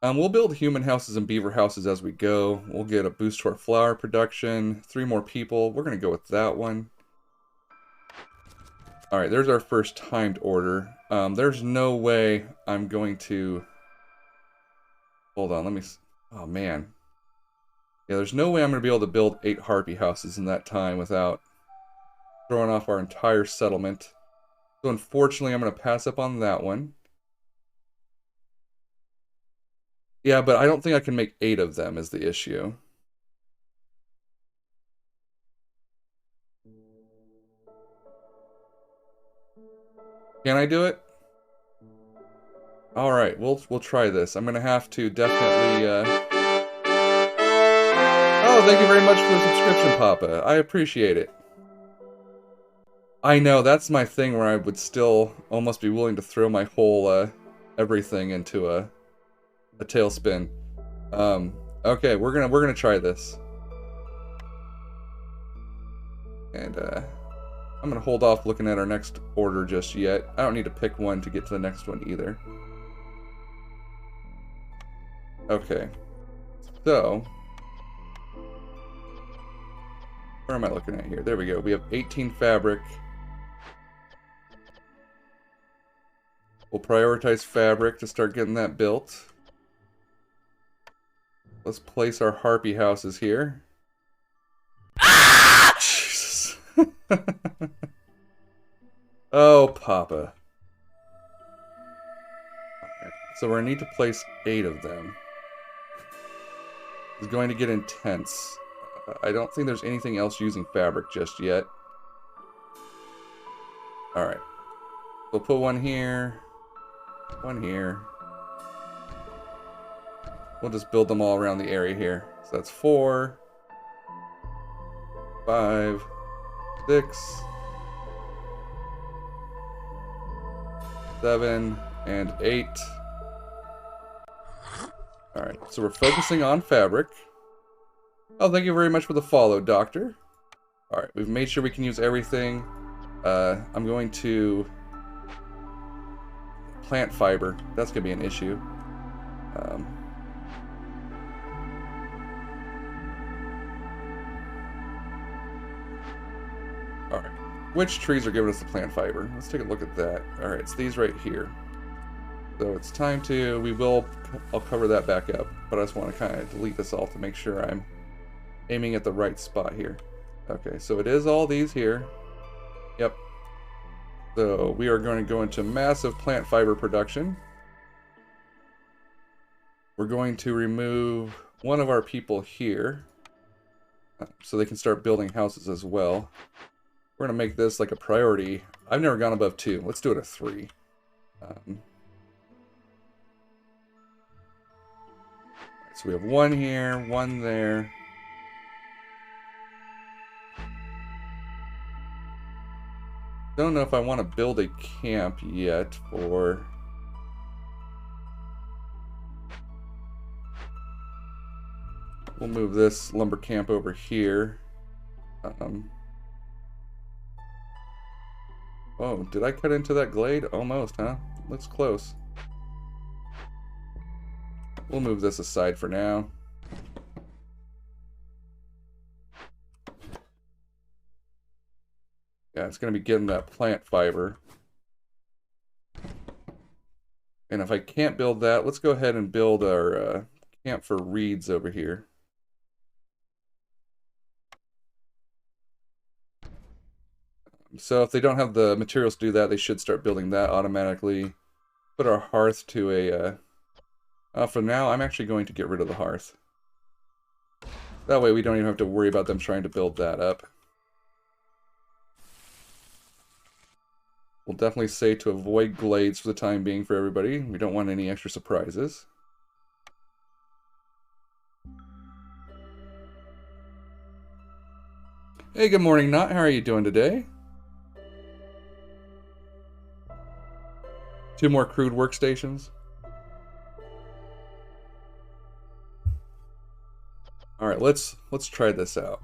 We'll build human houses and beaver houses as we go. We'll get a boost to our flower production. 3 more people. We're going to go with that one. Alright, there's our first timed order. There's no way I'm going to... Hold on, let me... Oh, man. Yeah, there's no way I'm going to be able to build 8 harpy houses in that time without throwing off our entire settlement. So unfortunately, I'm going to pass up on that one. Yeah, but I don't think I can make 8 of them is the issue. Can I do it? Alright, we'll try this. I'm going to have to definitely... Oh, thank you very much for the subscription, Papa. I appreciate it. I know, that's my thing where I would still almost be willing to throw my whole, everything into a tailspin. Okay, we're gonna try this. And, I'm gonna hold off looking at our next order just yet. I don't need to pick one to get to the next one either. Okay. So... Where am I looking at here? There we go. We have 18 fabric. We'll prioritize fabric to start getting that built. Let's place our harpy houses here. Jesus. Oh, Papa. Okay. So we're going to need to place 8 of them. It's going to get intense. I don't think there's anything else using fabric just yet. Alright. We'll put one here. One here. We'll just build them all around the area here. So that's 4, 5, 6, 7, and 8. Alright, so we're focusing on fabric. Oh, thank you very much for the follow, Doctor. Alright, we've made sure we can use everything. I'm going to... Plant fiber. That's going to be an issue. Alright, which trees are giving us the plant fiber. Let's take a look at that. All right, it's these right here. So it's time to, I'll cover that back up, but I just want to kind of delete this all to make sure I'm aiming at the right spot here. Okay, so it is all these here. Yep. So we are going to go into massive plant fiber production. We're going to remove one of our people here so they can start building houses as well. We're going to make this like a priority. I've never gone above 2. Let's do it at 3. So we have 1 here, 1 there. Don't know if I want to build a camp yet for... We'll move this lumber camp over here. Oh, did I cut into that glade? Almost, huh? Looks close. We'll move this aside for now. Yeah, it's going to be getting that plant fiber. And if I can't build that, let's go ahead and build our camp for reeds over here. So if they don't have the materials to do that, they should start building that automatically. Put our hearth to a... for now, I'm actually going to get rid of the hearth. That way we don't even have to worry about them trying to build that up. We'll definitely say to avoid glades for the time being for everybody. We don't want any extra surprises. Hey, good morning, Not. How are you doing today? 2 more crude workstations. All right, let's try this out.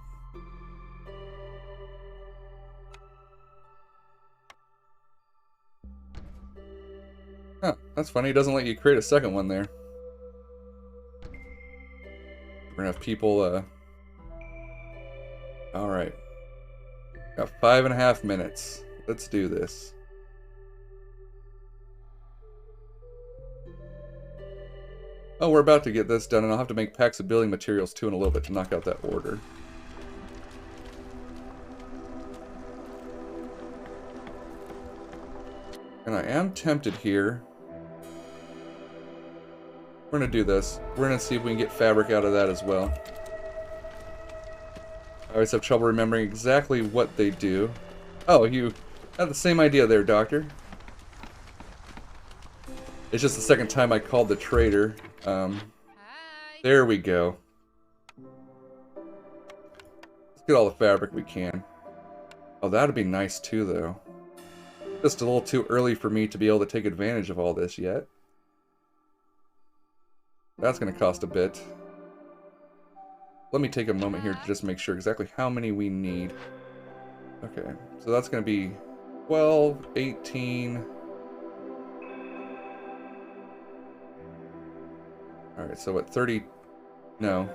Huh, that's funny. It doesn't let you create a second one there. We're gonna have people. All right. Got 5.5 minutes. Let's do this. Oh, we're about to get this done, and I'll have to make packs of building materials too in a little bit to knock out that order. And I am tempted here. We're going to do this. We're going to see if we can get fabric out of that as well. I always have trouble remembering exactly what they do. Oh, you had the same idea there, Doctor. It's just the second time I called the trader. There we go. Let's get all the fabric we can. Oh, that'd be nice too, though. Just a little too early for me to be able to take advantage of all this yet. That's going to cost a bit. Let me take a moment here to just make sure exactly how many we need. Okay, so that's going to be 12, 18... Alright, so what, 30... No.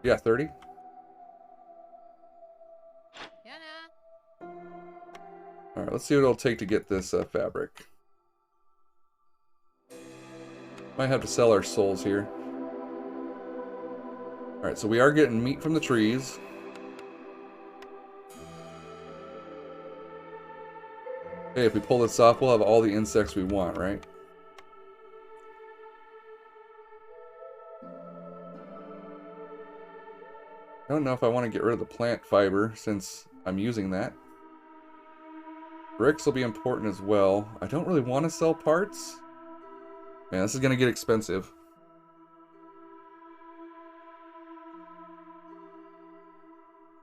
Yeah, 30? Alright, let's see what it'll take to get this fabric. Might have to sell our souls here. Alright, so we are getting meat from the trees. Hey, if we pull this off, we'll have all the insects we want, right? I don't know if I want to get rid of the plant fiber since I'm using that. Bricks will be important as well. I don't really want to sell parts. Man, this is going to get expensive.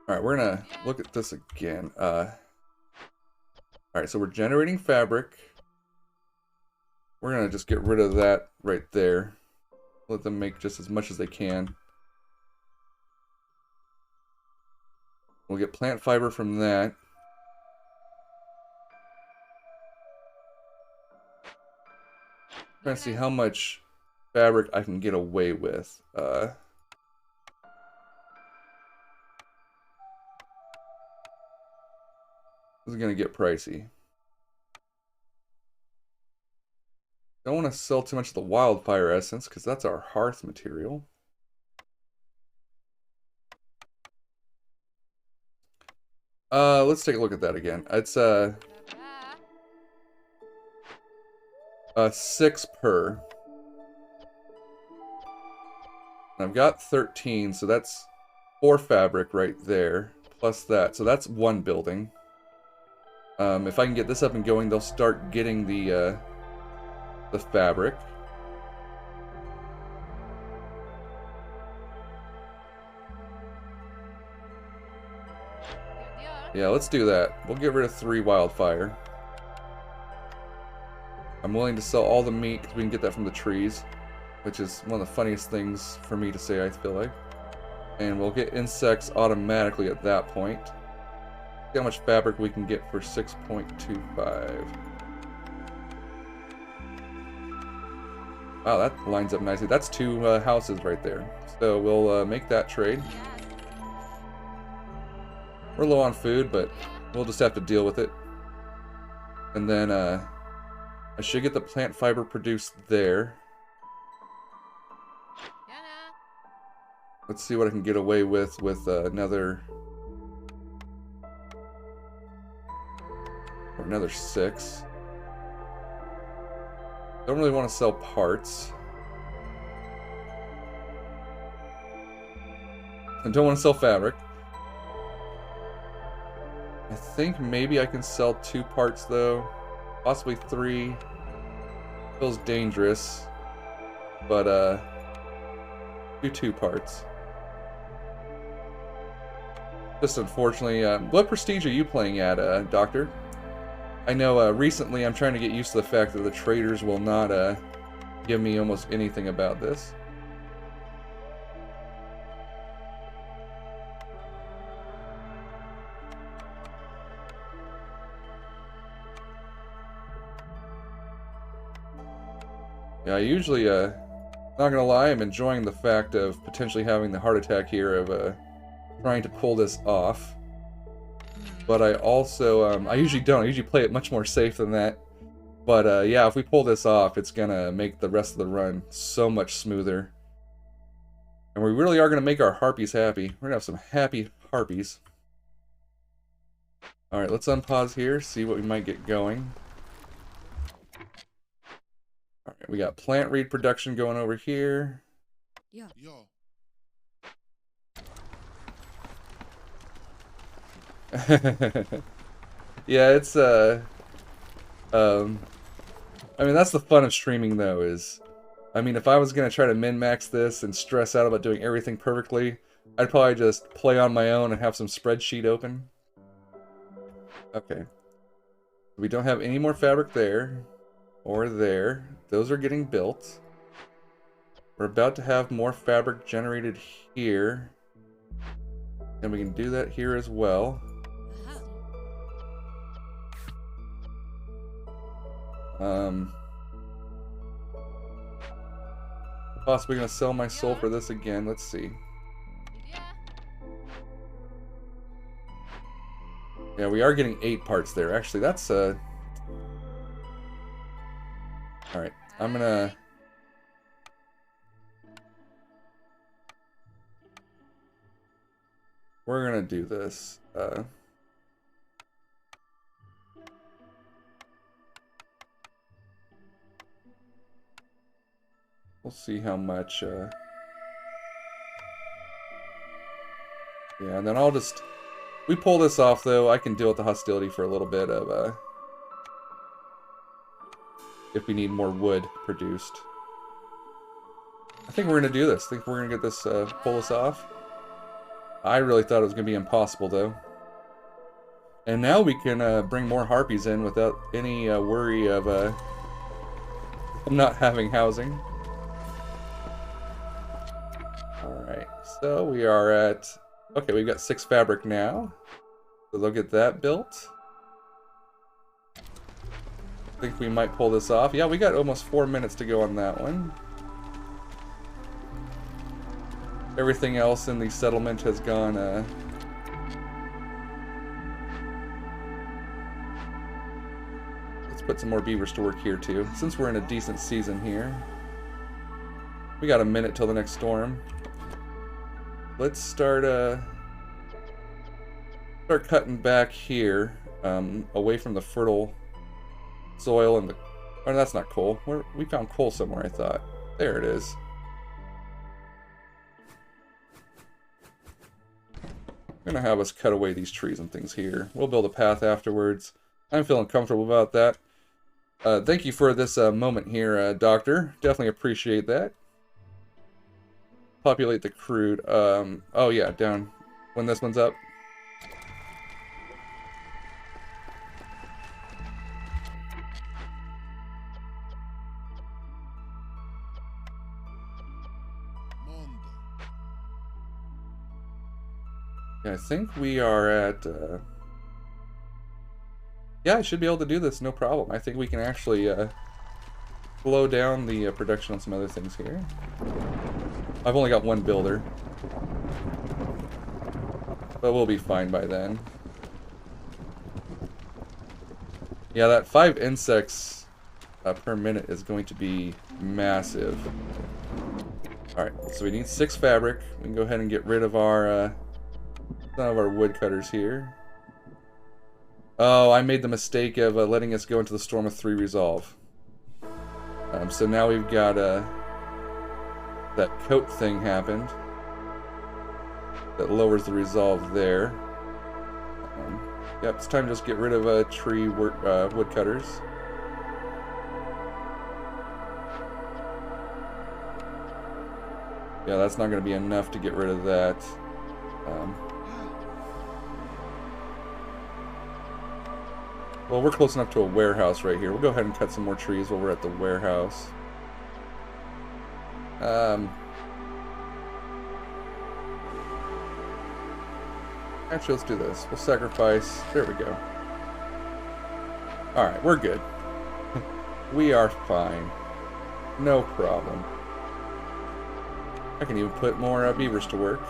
Alright, we're going to look at this again. Alright, so we're generating fabric. We're going to just get rid of that right there. Let them make just as much as they can. We'll get plant fiber from that. I'm trying to see how much fabric I can get away with. This is going to get pricey. Don't want to sell too much of the wildfire essence because that's our hearth material. Let's take a look at that again. It's 6 per. And I've got 13, so that's 4 fabric right there, plus that. So that's 1 building. If I can get this up and going, they'll start getting the fabric. Yeah, let's do that. We'll get rid of 3 wildfire. I'm willing to sell all the meat because we can get that from the trees, which is one of the funniest things for me to say, I feel like. And we'll get insects automatically at that point. See how much fabric we can get for 6.25. Wow, that lines up nicely. That's 2 houses right there. So we'll make that trade. We're low on food, but we'll just have to deal with it. And then I should get the plant fiber produced there. Let's see what I can get away with another 6. Don't really want to sell parts. I don't want to sell fabric. I think maybe I can sell 2 parts though. Possibly 3. Feels dangerous. But do 2 parts. Just unfortunately, what prestige are you playing at, Doctor? I know recently I'm trying to get used to the fact that the traders will not give me almost anything about this. Yeah, I usually, not gonna lie, I'm enjoying the fact of potentially having the heart attack here of trying to pull this off. But I also, I usually don't. I usually play it much more safe than that. But yeah, if we pull this off, it's gonna make the rest of the run so much smoother. And we really are gonna make our harpies happy. We're gonna have some happy harpies. Alright, let's unpause here, see what we might get going. Alright, we got plant reed production going over here. Yeah. Yeah, it's I mean, that's the fun of streaming though, is I mean, if I was gonna try to min-max this and stress out about doing everything perfectly, I'd probably just play on my own and have some spreadsheet open. Okay. We don't have any more fabric there or there. Those are getting built. We're about to have more fabric generated here. And we can do that here as well. Possibly gonna sell my soul for this again. Let's see. Yeah, we are getting 8 parts there. Actually, that's Alright, I'm gonna... We're gonna do this. We'll see how much, yeah, and then I'll just... We pull this off, though, I can deal with the hostility for a little bit of, if we need more wood produced. I think we're gonna do this. I think we're gonna get this, pull this off. I really thought it was gonna be impossible, though. And now we can, bring more harpies in without any, worry of, not having housing. Alright, so we are at... Okay, we've got 6 fabric now. So they'll get that built. I think we might pull this off. Yeah, we got almost 4 minutes to go on that one. Everything else in the settlement has gone Let's put some more beavers to work here too, since we're in a decent season here. We got a minute till the next storm. Let's start cutting back here, away from the fertile soil and the... Oh, that's not coal. We found coal somewhere, I thought. There it is. I'm gonna have us cut away these trees and things here. We'll build a path afterwards. I'm feeling comfortable about that. Thank you for this moment here, Doctor. Definitely appreciate that. Populate the crude. Oh yeah, down when this one's up. Yeah, I think we are at... Yeah, I should be able to do this, no problem. I think we can actually slow down the production on some other things here. I've only got one builder, but we'll be fine by then. Yeah, that 5 insects per minute is going to be massive. Alright, so we need 6 fabric. We can go ahead and get rid of our some of our woodcutters here. Oh, I made the mistake of letting us go into the Storm of 3 resolve. So now we've got that coat thing happened that lowers the resolve there. Yep, it's time to just get rid of tree woodcutters. Yeah, that's not going to be enough to get rid of that. Well, we're close enough to a warehouse right here. We'll go ahead and cut some more trees while we're at the warehouse. Actually, let's do this. We'll sacrifice. There we go. Alright, we're good. We are fine. No problem. I can even put more beavers to work.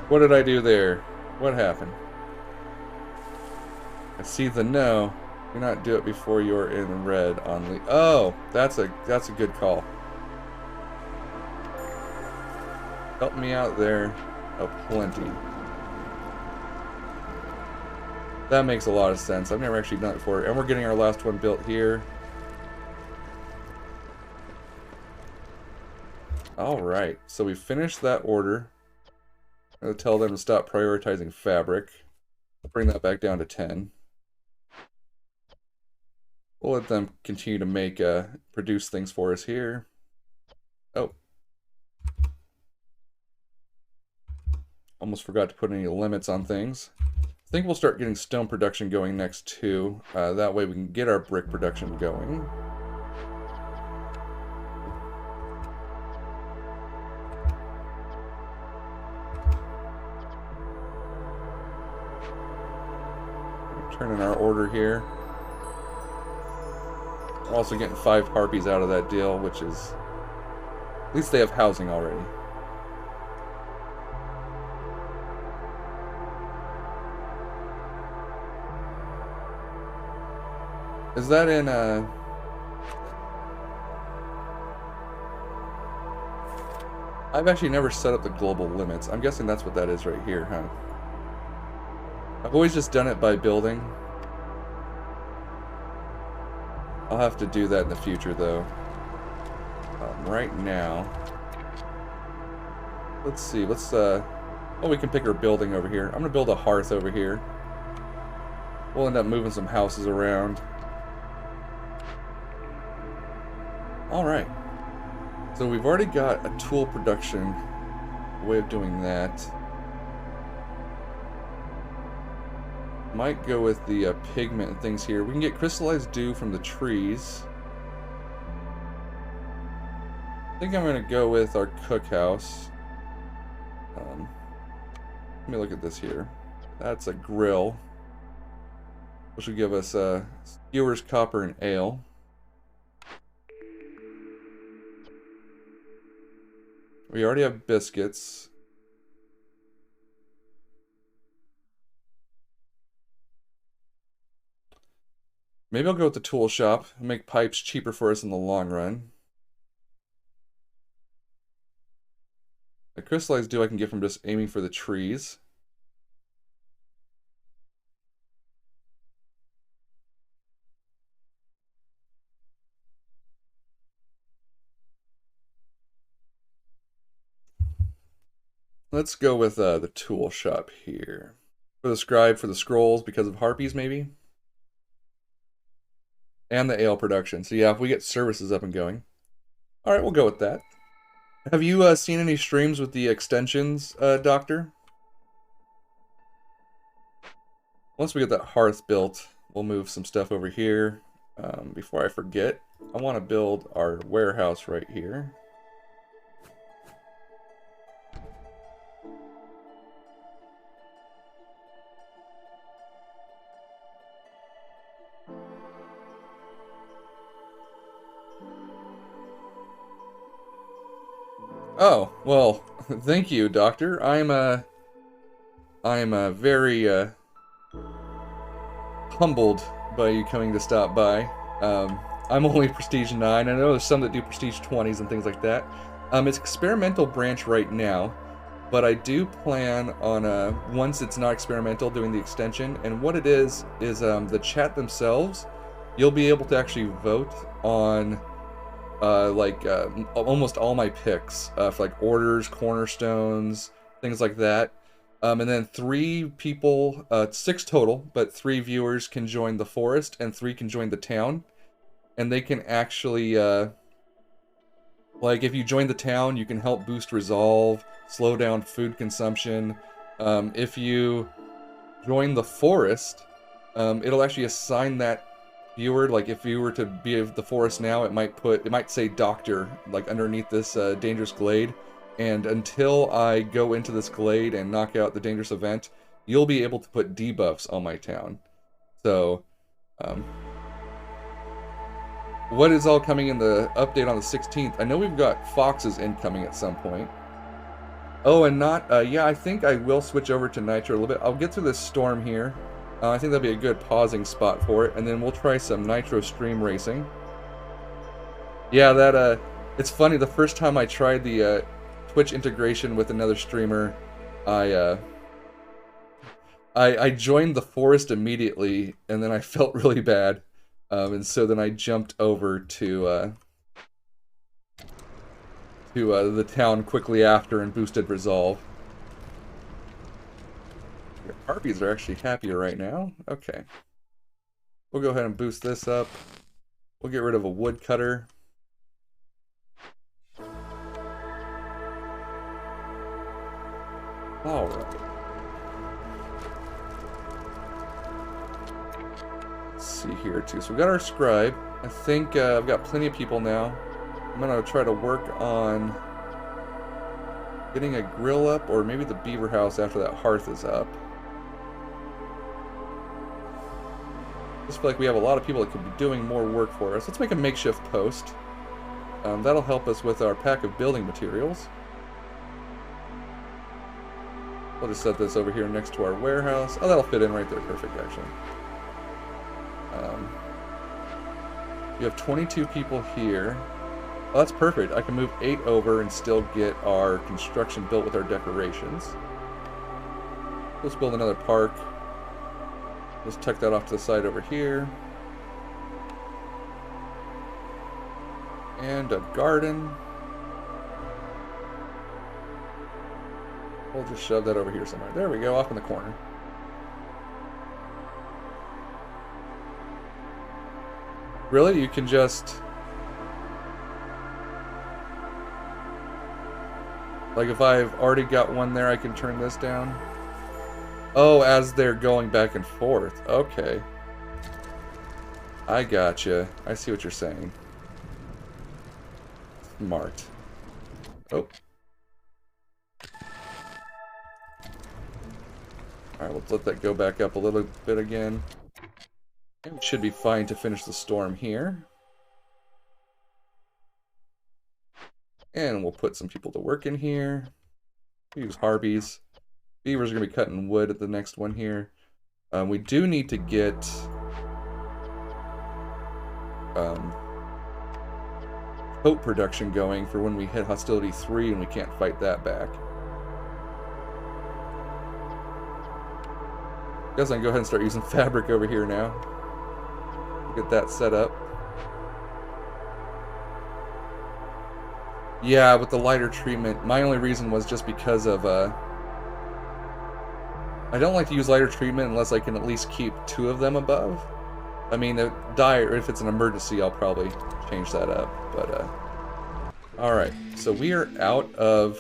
What did I do there? What happened? I see the no. Do not do it before you're in red on the... Oh, that's a good call. Help me out there aplenty. That makes a lot of sense. I've never actually done it before. And we're getting our last one built here. Alright, so we finished that order. I'm going to tell them to stop prioritizing fabric. Bring that back down to 10. We'll let them continue to make, produce things for us here. Oh. Almost forgot to put any limits on things. I think we'll start getting stone production going next too. That way we can get our brick production going. Turn in our order here. We're also getting 5 harpies out of that deal, which is... At least they have housing already. Is that in I've actually never set up the global limits. I'm guessing that's what that is right here, huh? I've always just done it by building. I'll have to do that in the future, though. Right now... Let's see, oh, we can pick our building over here. I'm gonna build a hearth over here. We'll end up moving some houses around. Alright. So we've already got a tool production way of doing that. Might go with the pigment and things here. We can get crystallized dew from the trees. I think I'm going to go with our cookhouse. Let me look at this here. That's a grill, which will give us skewers, copper, and ale. We already have biscuits. Maybe I'll go with the tool shop and make pipes cheaper for us in the long run. The crystallized dew I can get from just aiming for the trees. Let's go with the tool shop here. For the scribe, for the scrolls, because of harpies, maybe? And the ale production. So yeah, if we get services up and going. Alright, we'll go with that. Have you seen any streams with the extensions, Doctor? Once we get that hearth built, we'll move some stuff over here. Before I forget, I want to build our warehouse right here. Oh, well, thank you, Doctor. I'm very humbled by you coming to stop by. I'm only Prestige 9. I know there's some that do Prestige 20s and things like that. It's experimental branch right now, but I do plan on, once it's not experimental, doing the extension. And what it is the chat themselves, you'll be able to actually vote on almost all my picks for like orders, cornerstones, things like that. And then 3 people, 6 total, but 3 viewers can join the forest and 3 can join the town. And they can actually, like if you join the town, you can help boost resolve, slow down food consumption. If you join the forest, it'll actually assign that viewer, like if you were to be of the forest now, it might say doctor like underneath this dangerous glade, and until I go into this glade and knock out the dangerous event, you'll be able to put debuffs on my town. So what is all coming in the update on the 16th? I know we've got foxes incoming at some point. Oh, and yeah, I think I will switch over to Nitro a little bit. I'll get through this storm here. I think that'd be a good pausing spot for it, and then we'll try some Nitro stream racing. Yeah, it's funny, the first time I tried the Twitch integration with another streamer, I joined the forest immediately, and then I felt really bad, and so then I jumped over to the town quickly after and boosted resolve. Your harpies are actually happier right now. Okay. We'll go ahead and boost this up. We'll get rid of a woodcutter. Alright. Let's see here too. So we got our scribe. I think I've got plenty of people now. I'm gonna try to work on getting a grill up, or maybe the beaver house after that hearth is up. I just feel like we have a lot of people that could be doing more work for us. Let's make a makeshift post. That'll help us with our pack of building materials. We'll just set this over here next to our warehouse. Oh, that'll fit in right there. Perfect, actually. You have 22 people here. Oh, that's perfect. I can move 8 over and still get our construction built with our decorations. Let's build another park. Let's tuck that off to the side over here. And a garden. We'll just shove that over here somewhere. There we go, off in the corner. Really? You can just... like if I've already got one there, I can turn this down? Oh, as they're going back and forth. Okay. I gotcha. I see what you're saying. Smart. Oh. Alright, let's let that go back up a little bit again. And it should be fine to finish the storm here. And we'll put some people to work in here. We use Harpies. Beavers are going to be cutting wood at the next one here. We do need to get coat production going for when we hit Hostility 3 and we can't fight that back. Guess I can go ahead and start using fabric over here now. Get that set up. Yeah, with the lighter treatment, my only reason was just because of, I don't like to use lighter treatment unless I can at least keep 2 of them above. I mean, if it's an emergency, I'll probably change that up, but, alright, so we are out of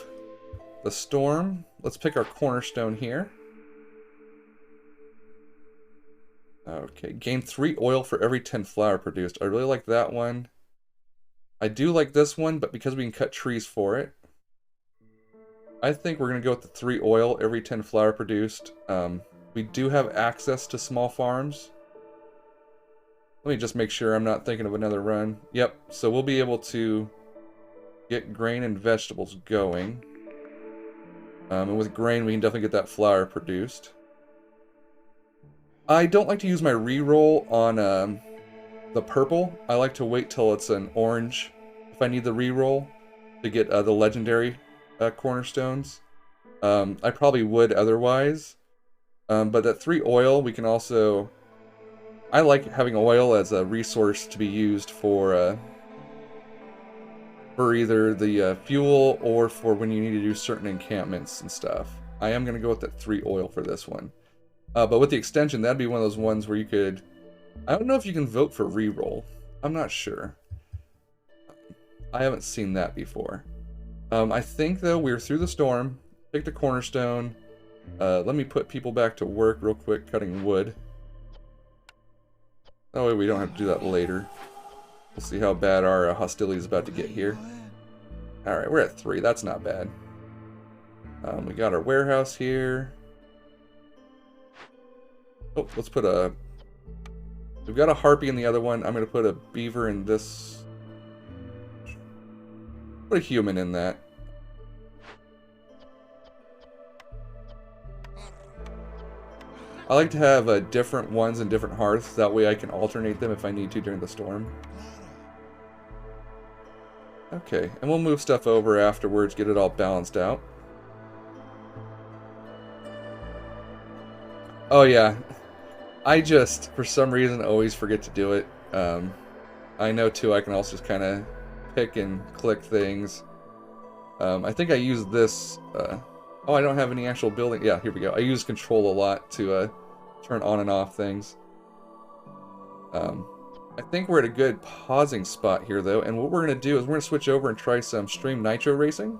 the storm. Let's pick our cornerstone here. Okay, gain 3 oil for every 10 flour produced. I really like that one. I do like this one, but because we can cut trees for it, I think we're going to go with the 3 oil every 10 flour produced. We do have access to small farms. Let me just make sure I'm not thinking of another run. Yep, so we'll be able to get grain and vegetables going. And with grain, we can definitely get that flour produced. I don't like to use my reroll on the purple. I like to wait till it's an orange if I need the reroll to get the legendary cornerstones. I probably would otherwise. But that 3 oil, we can also... I like having oil as a resource to be used for either the fuel or for when you need to do certain encampments and stuff. I am going to go with that 3 oil for this one. But with the extension, that'd be one of those ones where you could... I don't know if you can vote for reroll. I'm not sure. I haven't seen that before. I think, though, we're through the storm. Picked a cornerstone. Let me put people back to work real quick, cutting wood. That way we don't have to do that later. We'll see how bad our hostility is about to get here. Alright, we're at 3. That's not bad. We got our warehouse here. Oh, let's put a... We've got a harpy in the other one. I'm going to put a beaver in this. Put a human in that. I like to have different ones and different hearths. That way I can alternate them if I need to during the storm. Okay, and we'll move stuff over afterwards, get it all balanced out. Oh yeah, I just, for some reason, always forget to do it. I know, too, I can also just kind of pick and click things. I think I use this... oh, I don't have any actual building... Yeah, here we go. I use control a lot to turn on and off things. I think we're at a good pausing spot here, though, and what we're going to do is we're going to switch over and try some Stream Nitro Racing.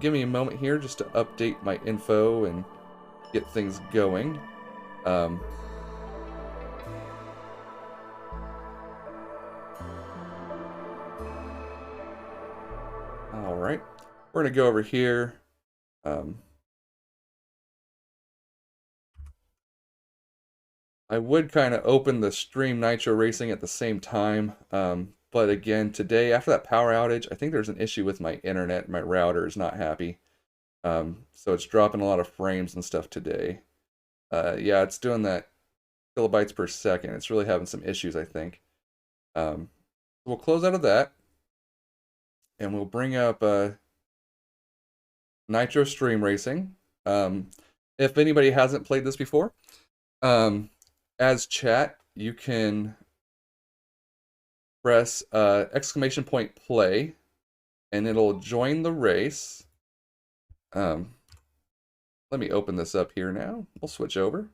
Give me a moment here just to update my info and get things going. Alright, we're going to go over here. I would kind of open the Stream Nitro Racing at the same time, but again, today, after that power outage, I think there's an issue with my internet. My router is not happy, so it's dropping a lot of frames and stuff today. Yeah, it's doing that kilobytes per second. It's really having some issues, I think. We'll close out of that, and we'll bring up Nitro Stream Racing. If anybody hasn't played this before, as chat, you can press !play, and it'll join the race. Let me open this up here now. We'll switch over.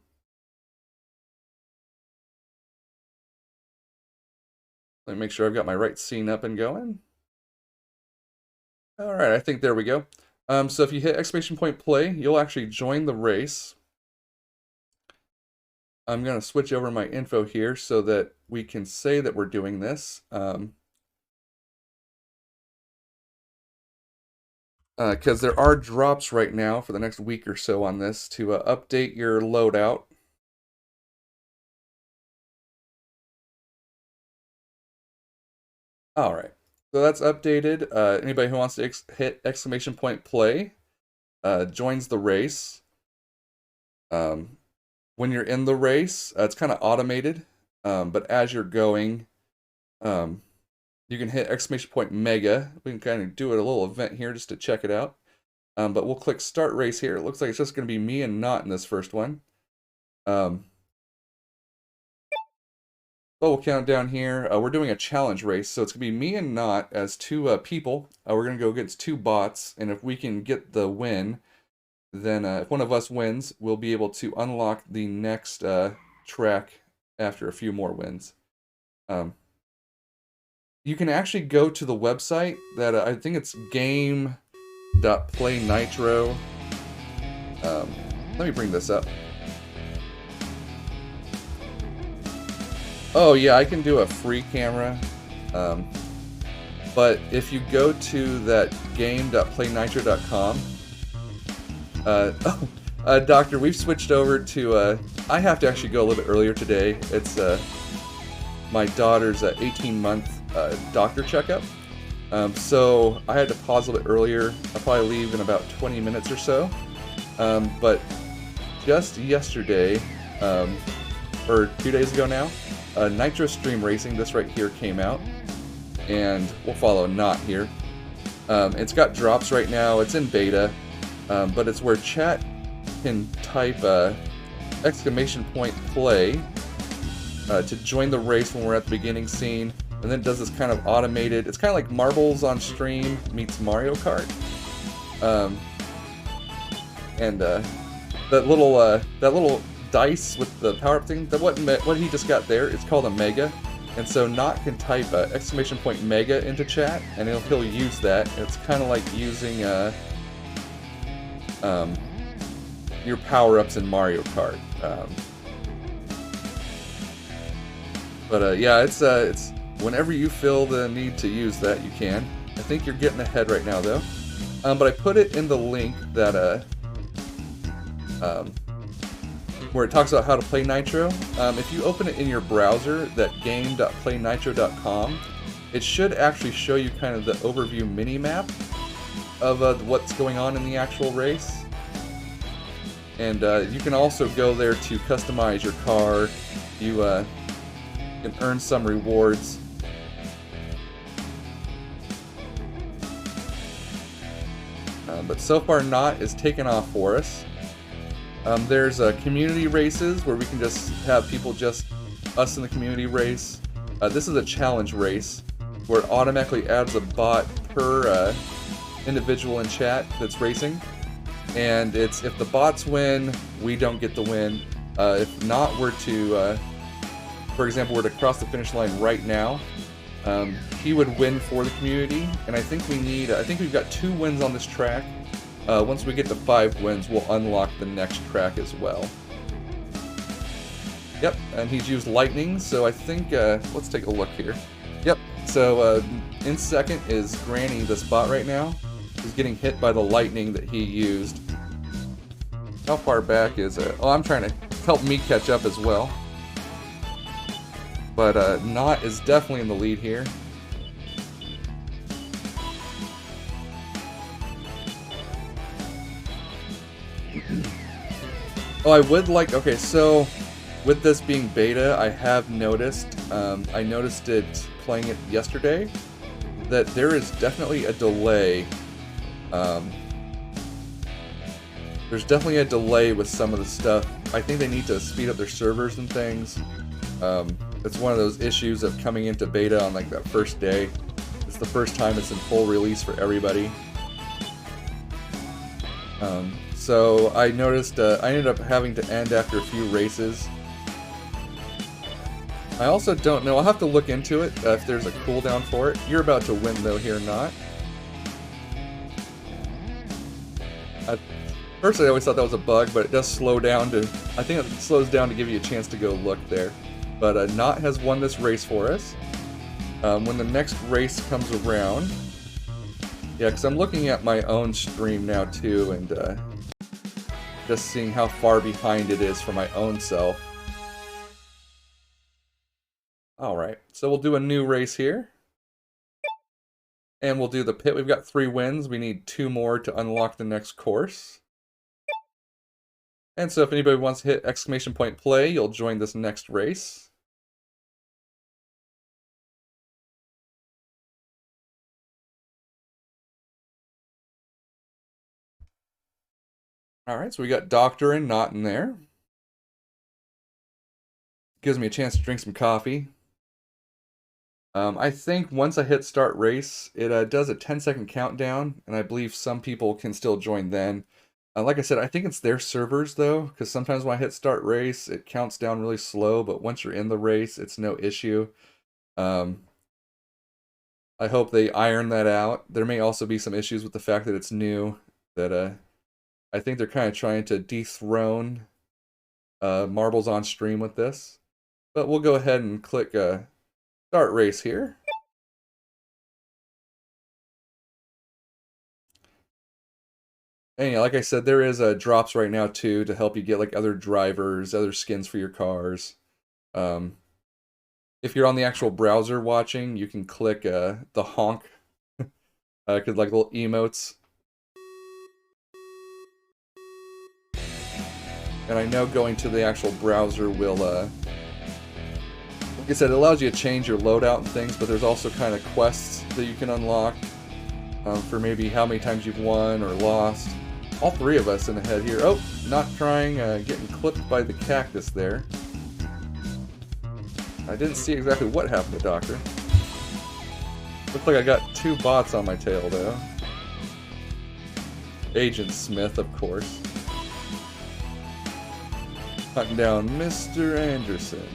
Let me make sure I've got my right scene up and going. All right, I think there we go. So if you hit !play, you'll actually join the race. I'm going to switch over my info here so that we can say that we're doing this. Because there are drops right now for the next week or so on this to update your loadout. All right. So that's updated. Anybody who wants to hit exclamation point play joins the race. Um, when you're in the race, it's kind of automated, but as you're going, um, you can hit exclamation point mega. We can kind of do a little event here just to check it out. But we'll click start race here. It looks like it's just going to be me and Not in this first one. But we'll count down here. We're doing a challenge race, so it's going to be me and Not as two people. We're going to go against two bots, and if we can get the win, then if one of us wins, we'll be able to unlock the next track after a few more wins. You can actually go to the website that I think it's game.playnitro. Let me bring this up. Oh yeah, I can do a free camera. But if you go to that game.playnitro.com, Doctor, we've switched over to, I have to actually go a little bit earlier today. It's my daughter's 18-month doctor checkup. So I had to pause a little bit earlier. I'll probably leave in about 20 minutes or so. But just yesterday, or 2 days ago now, Nitro Stream Racing, this right here, came out. And we'll follow Not here. It's got drops right now. It's in beta. But it's where chat can type exclamation point play to join the race when we're at the beginning scene. And then it does this kind of automated, it's kind of like Marbles on Stream meets Mario Kart. And that little dice with the power-up thing, what he just got there, it's called a mega. And so Not can type exclamation point mega into chat, and he'll use that. It's kind of like using your power-ups in Mario Kart. Yeah, it's whenever you feel the need to use that, you can. I think you're getting ahead right now, though. But I put it in the link that where it talks about how to play Nitro. If you open it in your browser, that game.playnitro.com, it should actually show you kind of the overview mini-map of what's going on in the actual race. And you can also go there to customize your car. You can earn some rewards. But so far, Not is taken off for us. There's community races where we can just have people us in the community race. This is a challenge race where it automatically adds a bot per individual in chat that's racing. And it's if the bots win, we don't get the win. If Not were to, for example, were to cross the finish line right now, he would win for the community. And I think we've got 2 wins on this track. Once we get to 5 wins, we'll unlock the next track as well. Yep, and he's used lightning, so I think, let's take a look here. Yep, so in second is Granny, this bot right now. He's getting hit by the lightning that he used. How far back is it? Oh, I'm trying to help me catch up as well. But Not is definitely in the lead here. Oh, I would like, okay, so with this being beta, I have noticed, I noticed it playing it yesterday, that there is definitely a delay. There's definitely a delay with some of the stuff. I think they need to speed up their servers and things. It's one of those issues of coming into beta on like that first day. It's the first time it's in full release for everybody. So I noticed I ended up having to end after a few races. I also don't know, I'll have to look into it if there's a cooldown for it. You're about to win though here, Not. Personally, I always thought that was a bug, but it does slow down to, I think it slows down to give you a chance to go look there. But Not has won this race for us. When the next race comes around, yeah, because I'm looking at my own stream now too, and just seeing how far behind it is for my own self. Alright, so we'll do a new race here. And we'll do the pit. We've got 3 wins. We need 2 more to unlock the next course. And so if anybody wants to hit exclamation point play, you'll join this next race. Alright, so we got Doctor and Not in there. Gives me a chance to drink some coffee. I think once I hit start race, it does a 10-second countdown, and I believe some people can still join then. Like I said, I think it's their servers though, because sometimes when I hit start race, it counts down really slow, but once you're in the race, it's no issue. I hope they iron that out. There may also be some issues with the fact that it's new, that I think they're kind of trying to dethrone Marbles on Stream with this. But we'll go ahead and click start race here. And yeah, like I said, there is drops right now too to help you get like other drivers, other skins for your cars. If you're on the actual browser watching, you can click the honk, cause like little emotes. And I know going to the actual browser will, like I said, it allows you to change your loadout and things, but there's also kind of quests that you can unlock for maybe how many times you've won or lost. All 3 of us in the head here. Oh, not trying, getting clipped by the cactus there. I didn't see exactly what happened to Doctor. Looks like I got 2 bots on my tail though. Agent Smith, of course. Hunting down Mr. Anderson.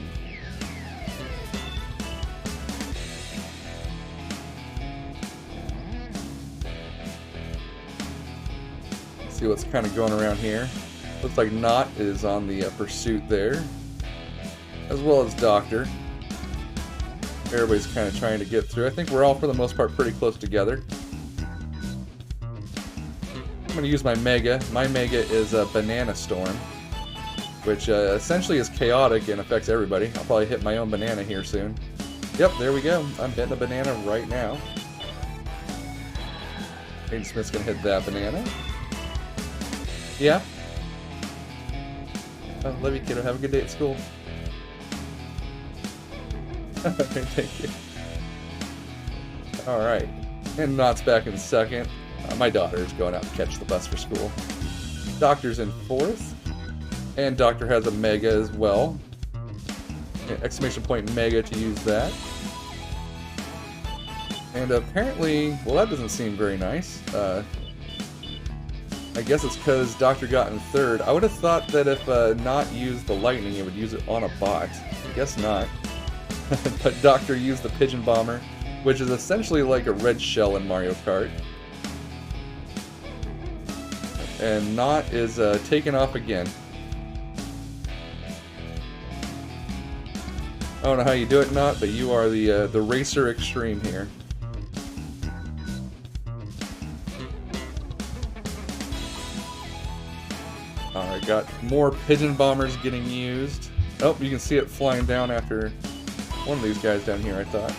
See what's kind of going around here. Looks like Knot is on the pursuit there, as well as Doctor. Everybody's kind of trying to get through. I think we're all, for the most part, pretty close together. I'm going to use my Mega. My Mega is a Banana Storm, which essentially is chaotic and affects everybody. I'll probably hit my own banana here soon. Yep, there we go. I'm hitting a banana right now. Aiden Smith's going to hit that banana. Yeah. Oh, love you, kiddo. Have a good day at school. Thank you. Alright. And Knot's back in 2nd. My daughter is going out to catch the bus for school. Doctor's in 4th. And Doctor has a Mega as well. Exclamation point Mega to use that. And apparently, well, that doesn't seem very nice. I guess it's because Doctor got in 3rd. I would have thought that if Not used the lightning, it would use it on a bot. I guess not. But Doctor used the Pigeon Bomber, which is essentially like a red shell in Mario Kart. And Not is taken off again. I don't know how you do it, Not, but you are the racer extreme here. Alright, got more Pigeon Bombers getting used. Oh, you can see it flying down after one of these guys down here, I thought.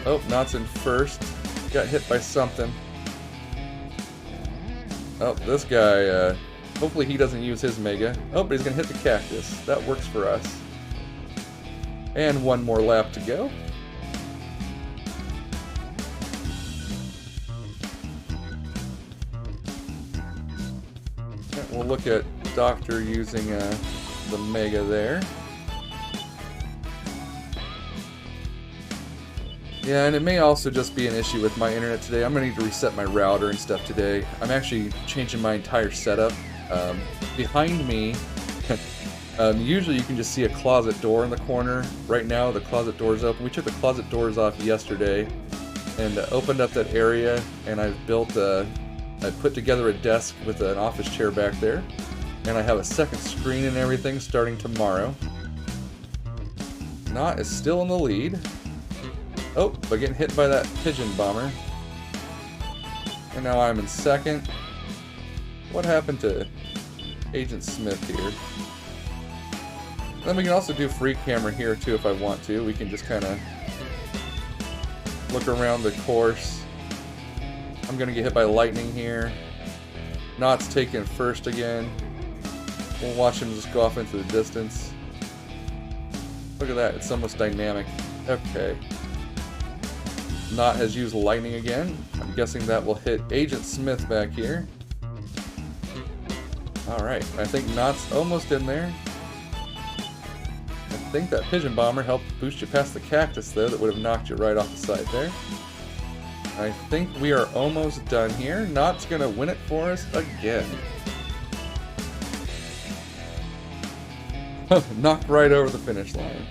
Oh, Knot's in 1st. Got hit by something. Oh, this guy, hopefully he doesn't use his Mega. Oh, but he's gonna hit the cactus. That works for us. And 1 more lap to go. We'll look at Doctor using the Mega there. Yeah, and it may also just be an issue with my internet today. I'm going to need to reset my router and stuff today. I'm actually changing my entire setup. Behind me, usually you can just see a closet door in the corner. Right now, the closet door's open. We took the closet doors off yesterday and opened up that area, and I've built I put together a desk with an office chair back there, and I have a second screen and everything starting tomorrow. Knot is still in the lead. Oh, but getting hit by that Pigeon Bomber. And now I'm in 2nd. What happened to Agent Smith here? then we can also do free camera here too if I want to. We can just kind of look around the course. I'm gonna get hit by lightning here. Knott's taken first again. We'll watch him just go off into the distance. Look at that, it's almost dynamic. Okay. Knott has used lightning again. I'm guessing that will hit Agent Smith back here. Alright, I think Knott's almost in there. I think that Pigeon Bomber helped boost you past the cactus though, that would have knocked you right off the side there. I think we are almost done here. Knott's gonna win it for us again. Knocked right over the finish line.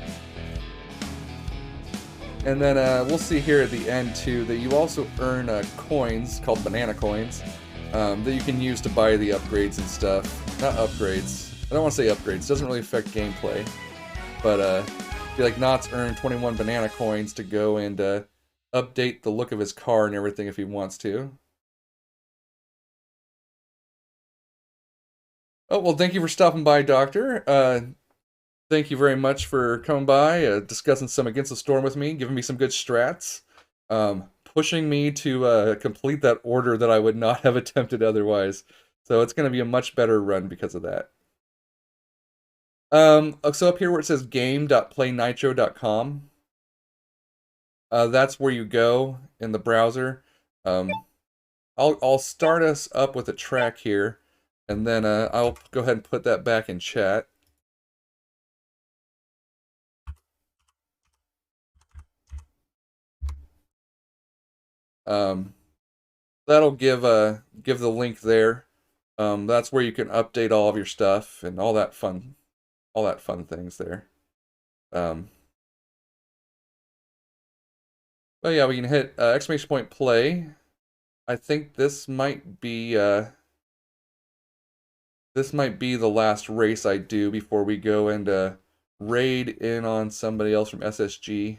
And then we'll see here at the end too that you also earn coins called banana coins that you can use to buy the upgrades and stuff. Not upgrades. I don't want to say upgrades. It doesn't really affect gameplay. But be like Knott's earned 21 banana coins to go and update the look of his car and everything if he wants to. Oh, well, thank you for stopping by, Doctor. Thank you very much for coming by, discussing some Against the Storm with me, giving me some good strats, pushing me to complete that order that I would not have attempted otherwise. So it's going to be a much better run because of that. So up here where it says game.playnitro.com, that's where you go in the browser. I'll start us up with a track here, and then I'll go ahead and put that back in chat. That'll give the link there. That's where you can update all of your stuff and all that fun things there. But yeah, we can hit exclamation point play. I think this might be the last race I do before we go and raid in on somebody else from SSG.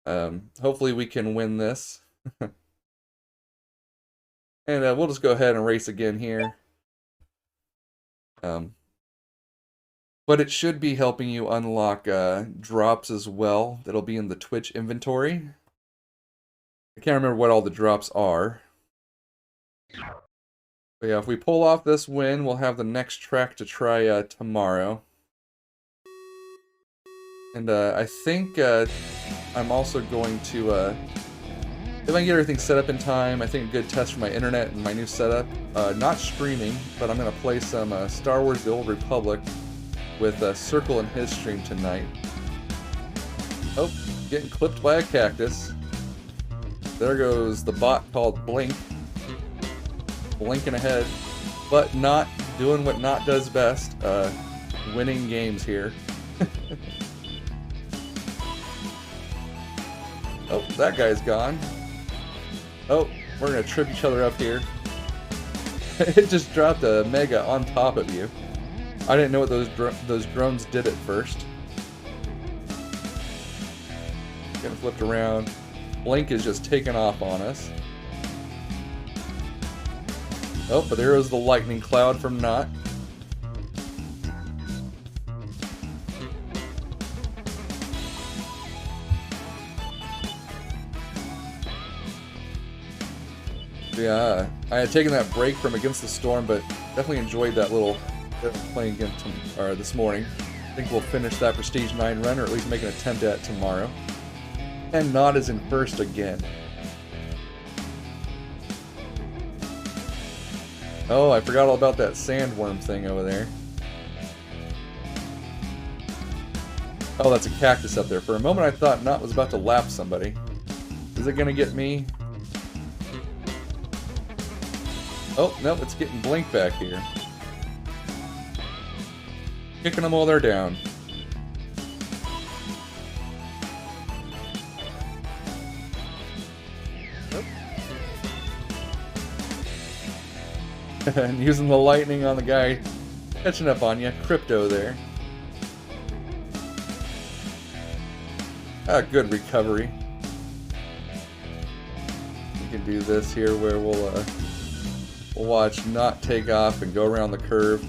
Hopefully we can win this. And we'll just go ahead and race again here. But it should be helping you unlock drops as well. That'll be in the Twitch inventory. I can't remember what all the drops are. But yeah, if we pull off this win, we'll have the next track to try tomorrow. And I think I'm also going to, if I can get everything set up in time, I think a good test for my internet and my new setup. Not streaming, but I'm going to play some Star Wars The Old Republic with Circle in his stream tonight. Oh, getting clipped by a cactus. There goes the bot called Blink. Blinking ahead, but not doing what Knott does best, winning games here. Oh, that guy's gone. Oh, we're gonna trip each other up here. It just dropped a mega on top of you. I didn't know what those drones did at first. Getting flipped around. Blink is just taking off on us. Oh, but there was the lightning cloud from Knott. Yeah, I had taken that break from Against the Storm, but definitely enjoyed that little playing against this morning. I think we'll finish that Prestige 9 run, or at least make an attempt at it tomorrow. And Knott is in first again. Oh, I forgot all about that sandworm thing over there. Oh, that's a cactus up there. For a moment I thought Knott was about to lap somebody. Is it gonna get me? Oh, no, it's getting Blink back here. Kicking them while they're down. And using the lightning on the guy catching up on you. Crypto there. Ah, good recovery. We can do this here where we'll watch Knott take off and go around the curve.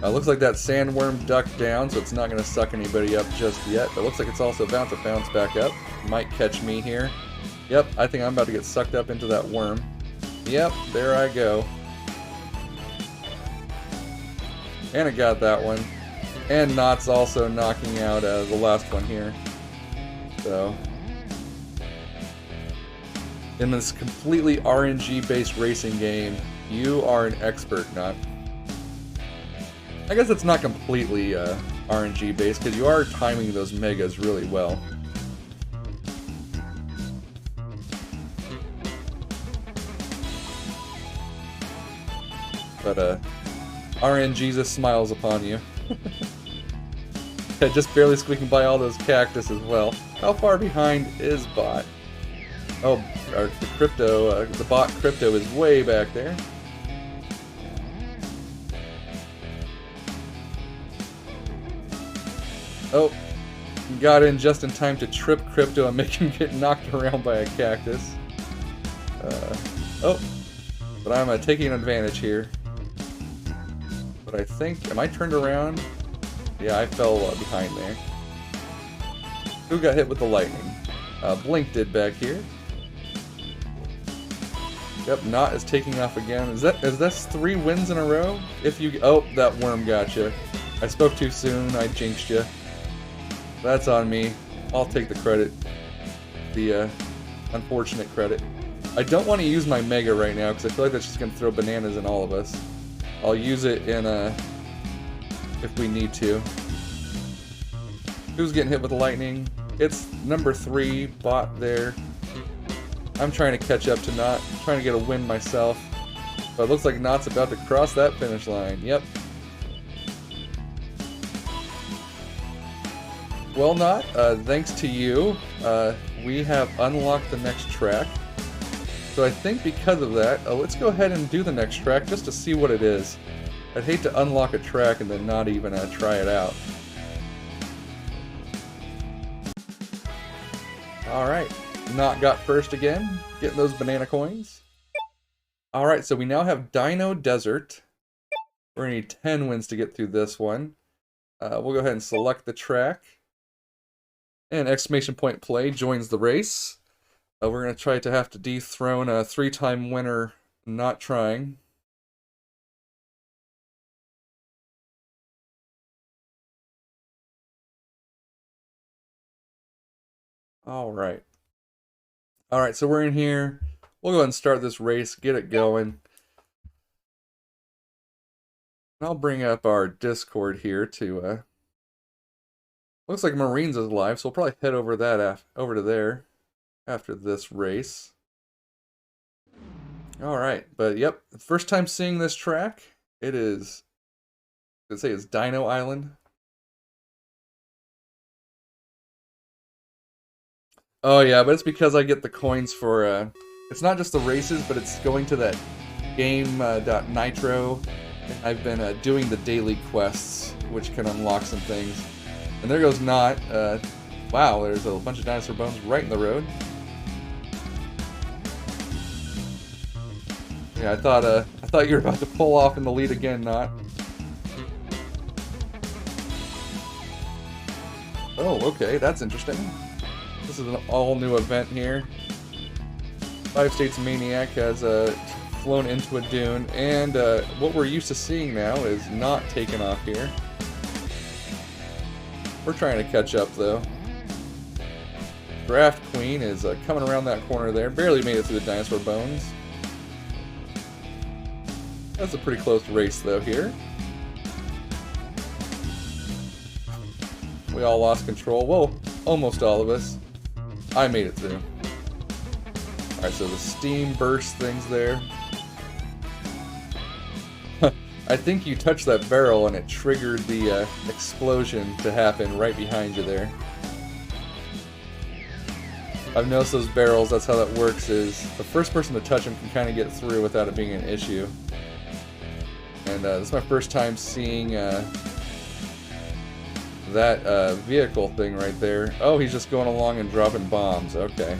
Looks like that sandworm ducked down, so it's not going to suck anybody up just yet. But looks like it's also about to bounce back up. Might catch me here. Yep, I think I'm about to get sucked up into that worm. Yep, there I go. And it got that one. And Knott's also knocking out the last one here. So, in this completely RNG-based racing game, you are an expert, Knott. I guess it's not completely RNG-based, because you are timing those megas really well. But, RNGesus smiles upon you. Just barely squeaking by all those cactus as well. How far behind is Bot? Oh, the Bot Crypto is way back there. Oh, got in just in time to trip Crypto and make him get knocked around by a cactus. Oh, but I'm taking advantage here. But I think, am I turned around? Yeah, I fell behind there. Who got hit with the lightning? Blink did back here. Yep, Knott is taking off again. Is that 3 wins in a row? Oh, that worm got you. I spoke too soon. I jinxed you. That's on me. I'll take the credit. The unfortunate credit. I don't want to use my Mega right now because I feel like that's just going to throw bananas in all of us. I'll use it in if we need to. Who's getting hit with the lightning? It's number 3, Bot there. I'm trying to catch up to Knott, trying to get a win myself. But it looks like Knott's about to cross that finish line. Yep. Well, Knott, thanks to you, we have unlocked the next track. So I think because of that, let's go ahead and do the next track just to see what it is. I'd hate to unlock a track and then not even try it out. Alright, Knott got first again, getting those banana coins. Alright, so we now have Dino Desert. We're going to need 10 wins to get through this one. We'll go ahead and select the track. And exclamation point play joins the race. We're going to try to have to dethrone a 3-time winner not trying. Alright. Alright, so we're in here. We'll go ahead and start this race, get it going. I'll bring up our Discord here to, looks like Marines is live, so we'll probably head over over to there after this race. Alright, but yep, first time seeing this track. It is, let's say it's Dino Island. Oh yeah, but it's because I get the coins for, it's not just the races, but it's going to that game.nitro. I've been doing the daily quests, which can unlock some things. And there goes Knott. Wow, there's a bunch of dinosaur bones right in the road. Yeah, I thought you were about to pull off in the lead again, Knott. Oh, okay, that's interesting. This is an all-new event here. 5 States Maniac has flown into a dune, and what we're used to seeing now is not taken off here. We're trying to catch up, though. Draft Queen is coming around that corner there. Barely made it through the dinosaur bones. That's a pretty close race, though, here. We all lost control. Well, almost all of us. I made it through. Alright, so the steam burst things there. I think you touched that barrel and it triggered the explosion to happen right behind you there. I've noticed those barrels, that's how that works, is the first person to touch them can kind of get through without it being an issue. And this is my first time seeing that vehicle thing right there. Oh, he's just going along and dropping bombs. Okay.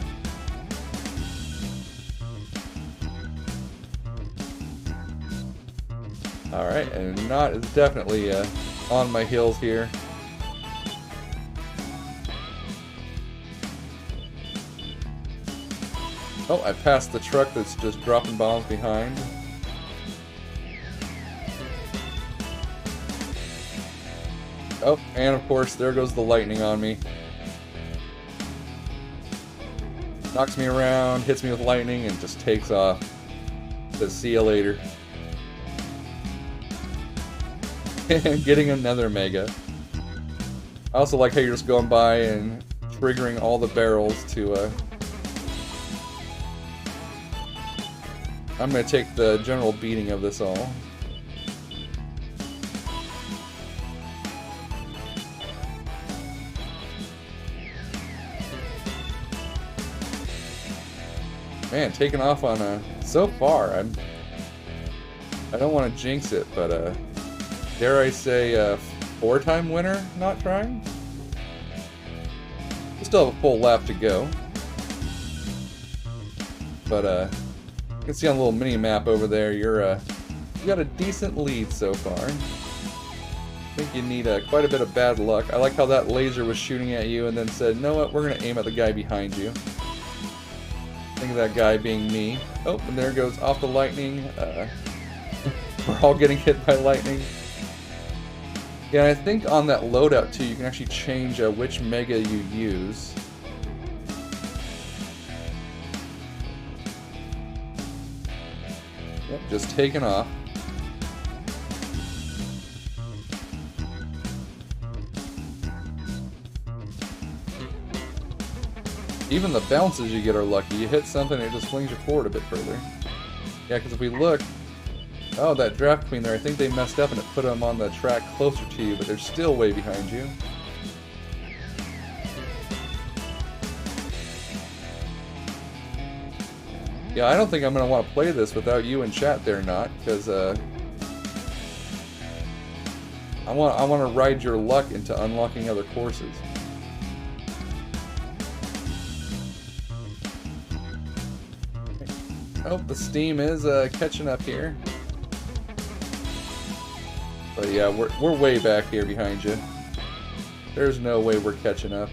Alright, and Not is definitely on my heels here. Oh, I passed the truck that's just dropping bombs behind. Oh, and of course, there goes the lightning on me. Knocks me around, hits me with lightning, and just takes off. Says, see you later. Getting another mega. I also like how you're just going by and triggering all the barrels to, I'm gonna take the general beating of this all. Man, taking off on so far. I don't want to jinx it, but dare I say, 4-time winner not trying? We still have a full lap to go. But you can see on the little mini map over there, you got a decent lead so far. I think you need quite a bit of bad luck. I like how that laser was shooting at you and then said, "You know what, we're gonna aim at the guy behind you." Think of that guy being me. Oh, and there goes off the lightning. We're all getting hit by lightning. Yeah, I think on that loadout too, you can actually change which mega you use. Yep, just taking off. Even the bounces you get are lucky. You hit something and it just flings you forward a bit further. Yeah, because if we look... Oh, that Draft Queen there, I think they messed up and it put them on the track closer to you, but they're still way behind you. Yeah, I don't think I'm going to want to play this without you in chat there, Not, because I want to ride your luck into unlocking other courses. Oh, the steam is catching up here. But yeah, we're way back here behind you. There's no way we're catching up.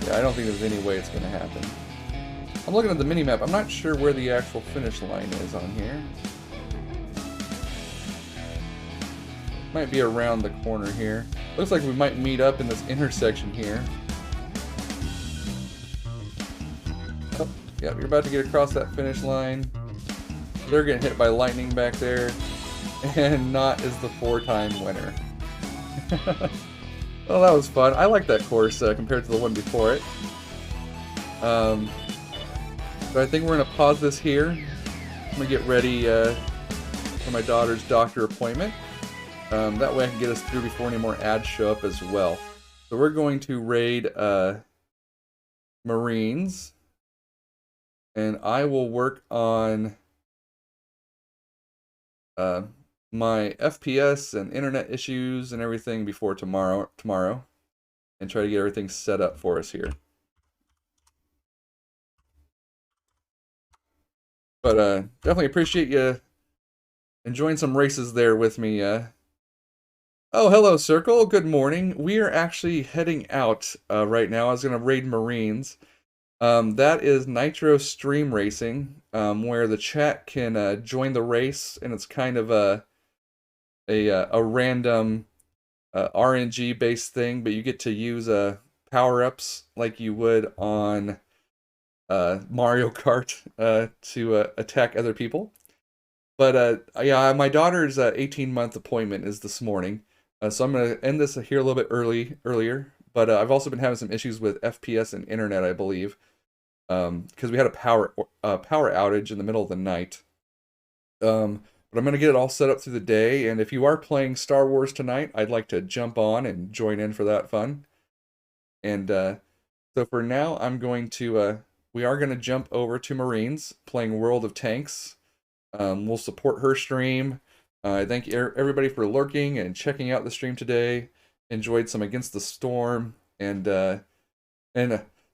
Yeah, I don't think there's any way it's going to happen. I'm looking at the mini-map. I'm not sure where the actual finish line is on here. Might be around the corner here. Looks like we might meet up in this intersection here. Oh, yeah, you're about to get across that finish line. They're getting hit by lightning back there. And Not is the 4-time winner. Well, that was fun. I like that course compared to the one before it. So I think we're going to pause this here. I'm going to get ready for my daughter's doctor appointment. That way I can get us through before any more ads show up as well. So we're going to raid Marines. And I will work on my FPS and internet issues and everything before tomorrow. And try to get everything set up for us here. But definitely appreciate you enjoying some races there with me. Oh, hello, Circle. Good morning. We are actually heading out right now. I was going to raid Marines. That is Nitro Stream Racing, where the chat can join the race, and it's kind of a random RNG-based thing, but you get to use power-ups like you would on Mario Kart to attack other people. But yeah, my daughter's 18-month appointment is this morning. So I'm going to end this here a little bit earlier. But I've also been having some issues with FPS and internet, I believe. Because we had a power outage in the middle of the night. But I'm going to get it all set up through the day. And if you are playing Star Wars tonight, I'd like to jump on and join in for that fun. And so for now, I'm going to... we are going to jump over to Marines, playing World of Tanks. We'll support her stream. I thank everybody for lurking and checking out the stream today. Enjoyed some Against the Storm and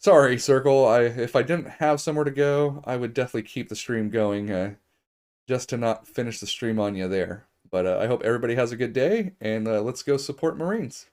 Sorry, Circle. If I didn't have somewhere to go, I would definitely keep the stream going, just to not finish the stream on you there. But I hope everybody has a good day, and let's go support Marines.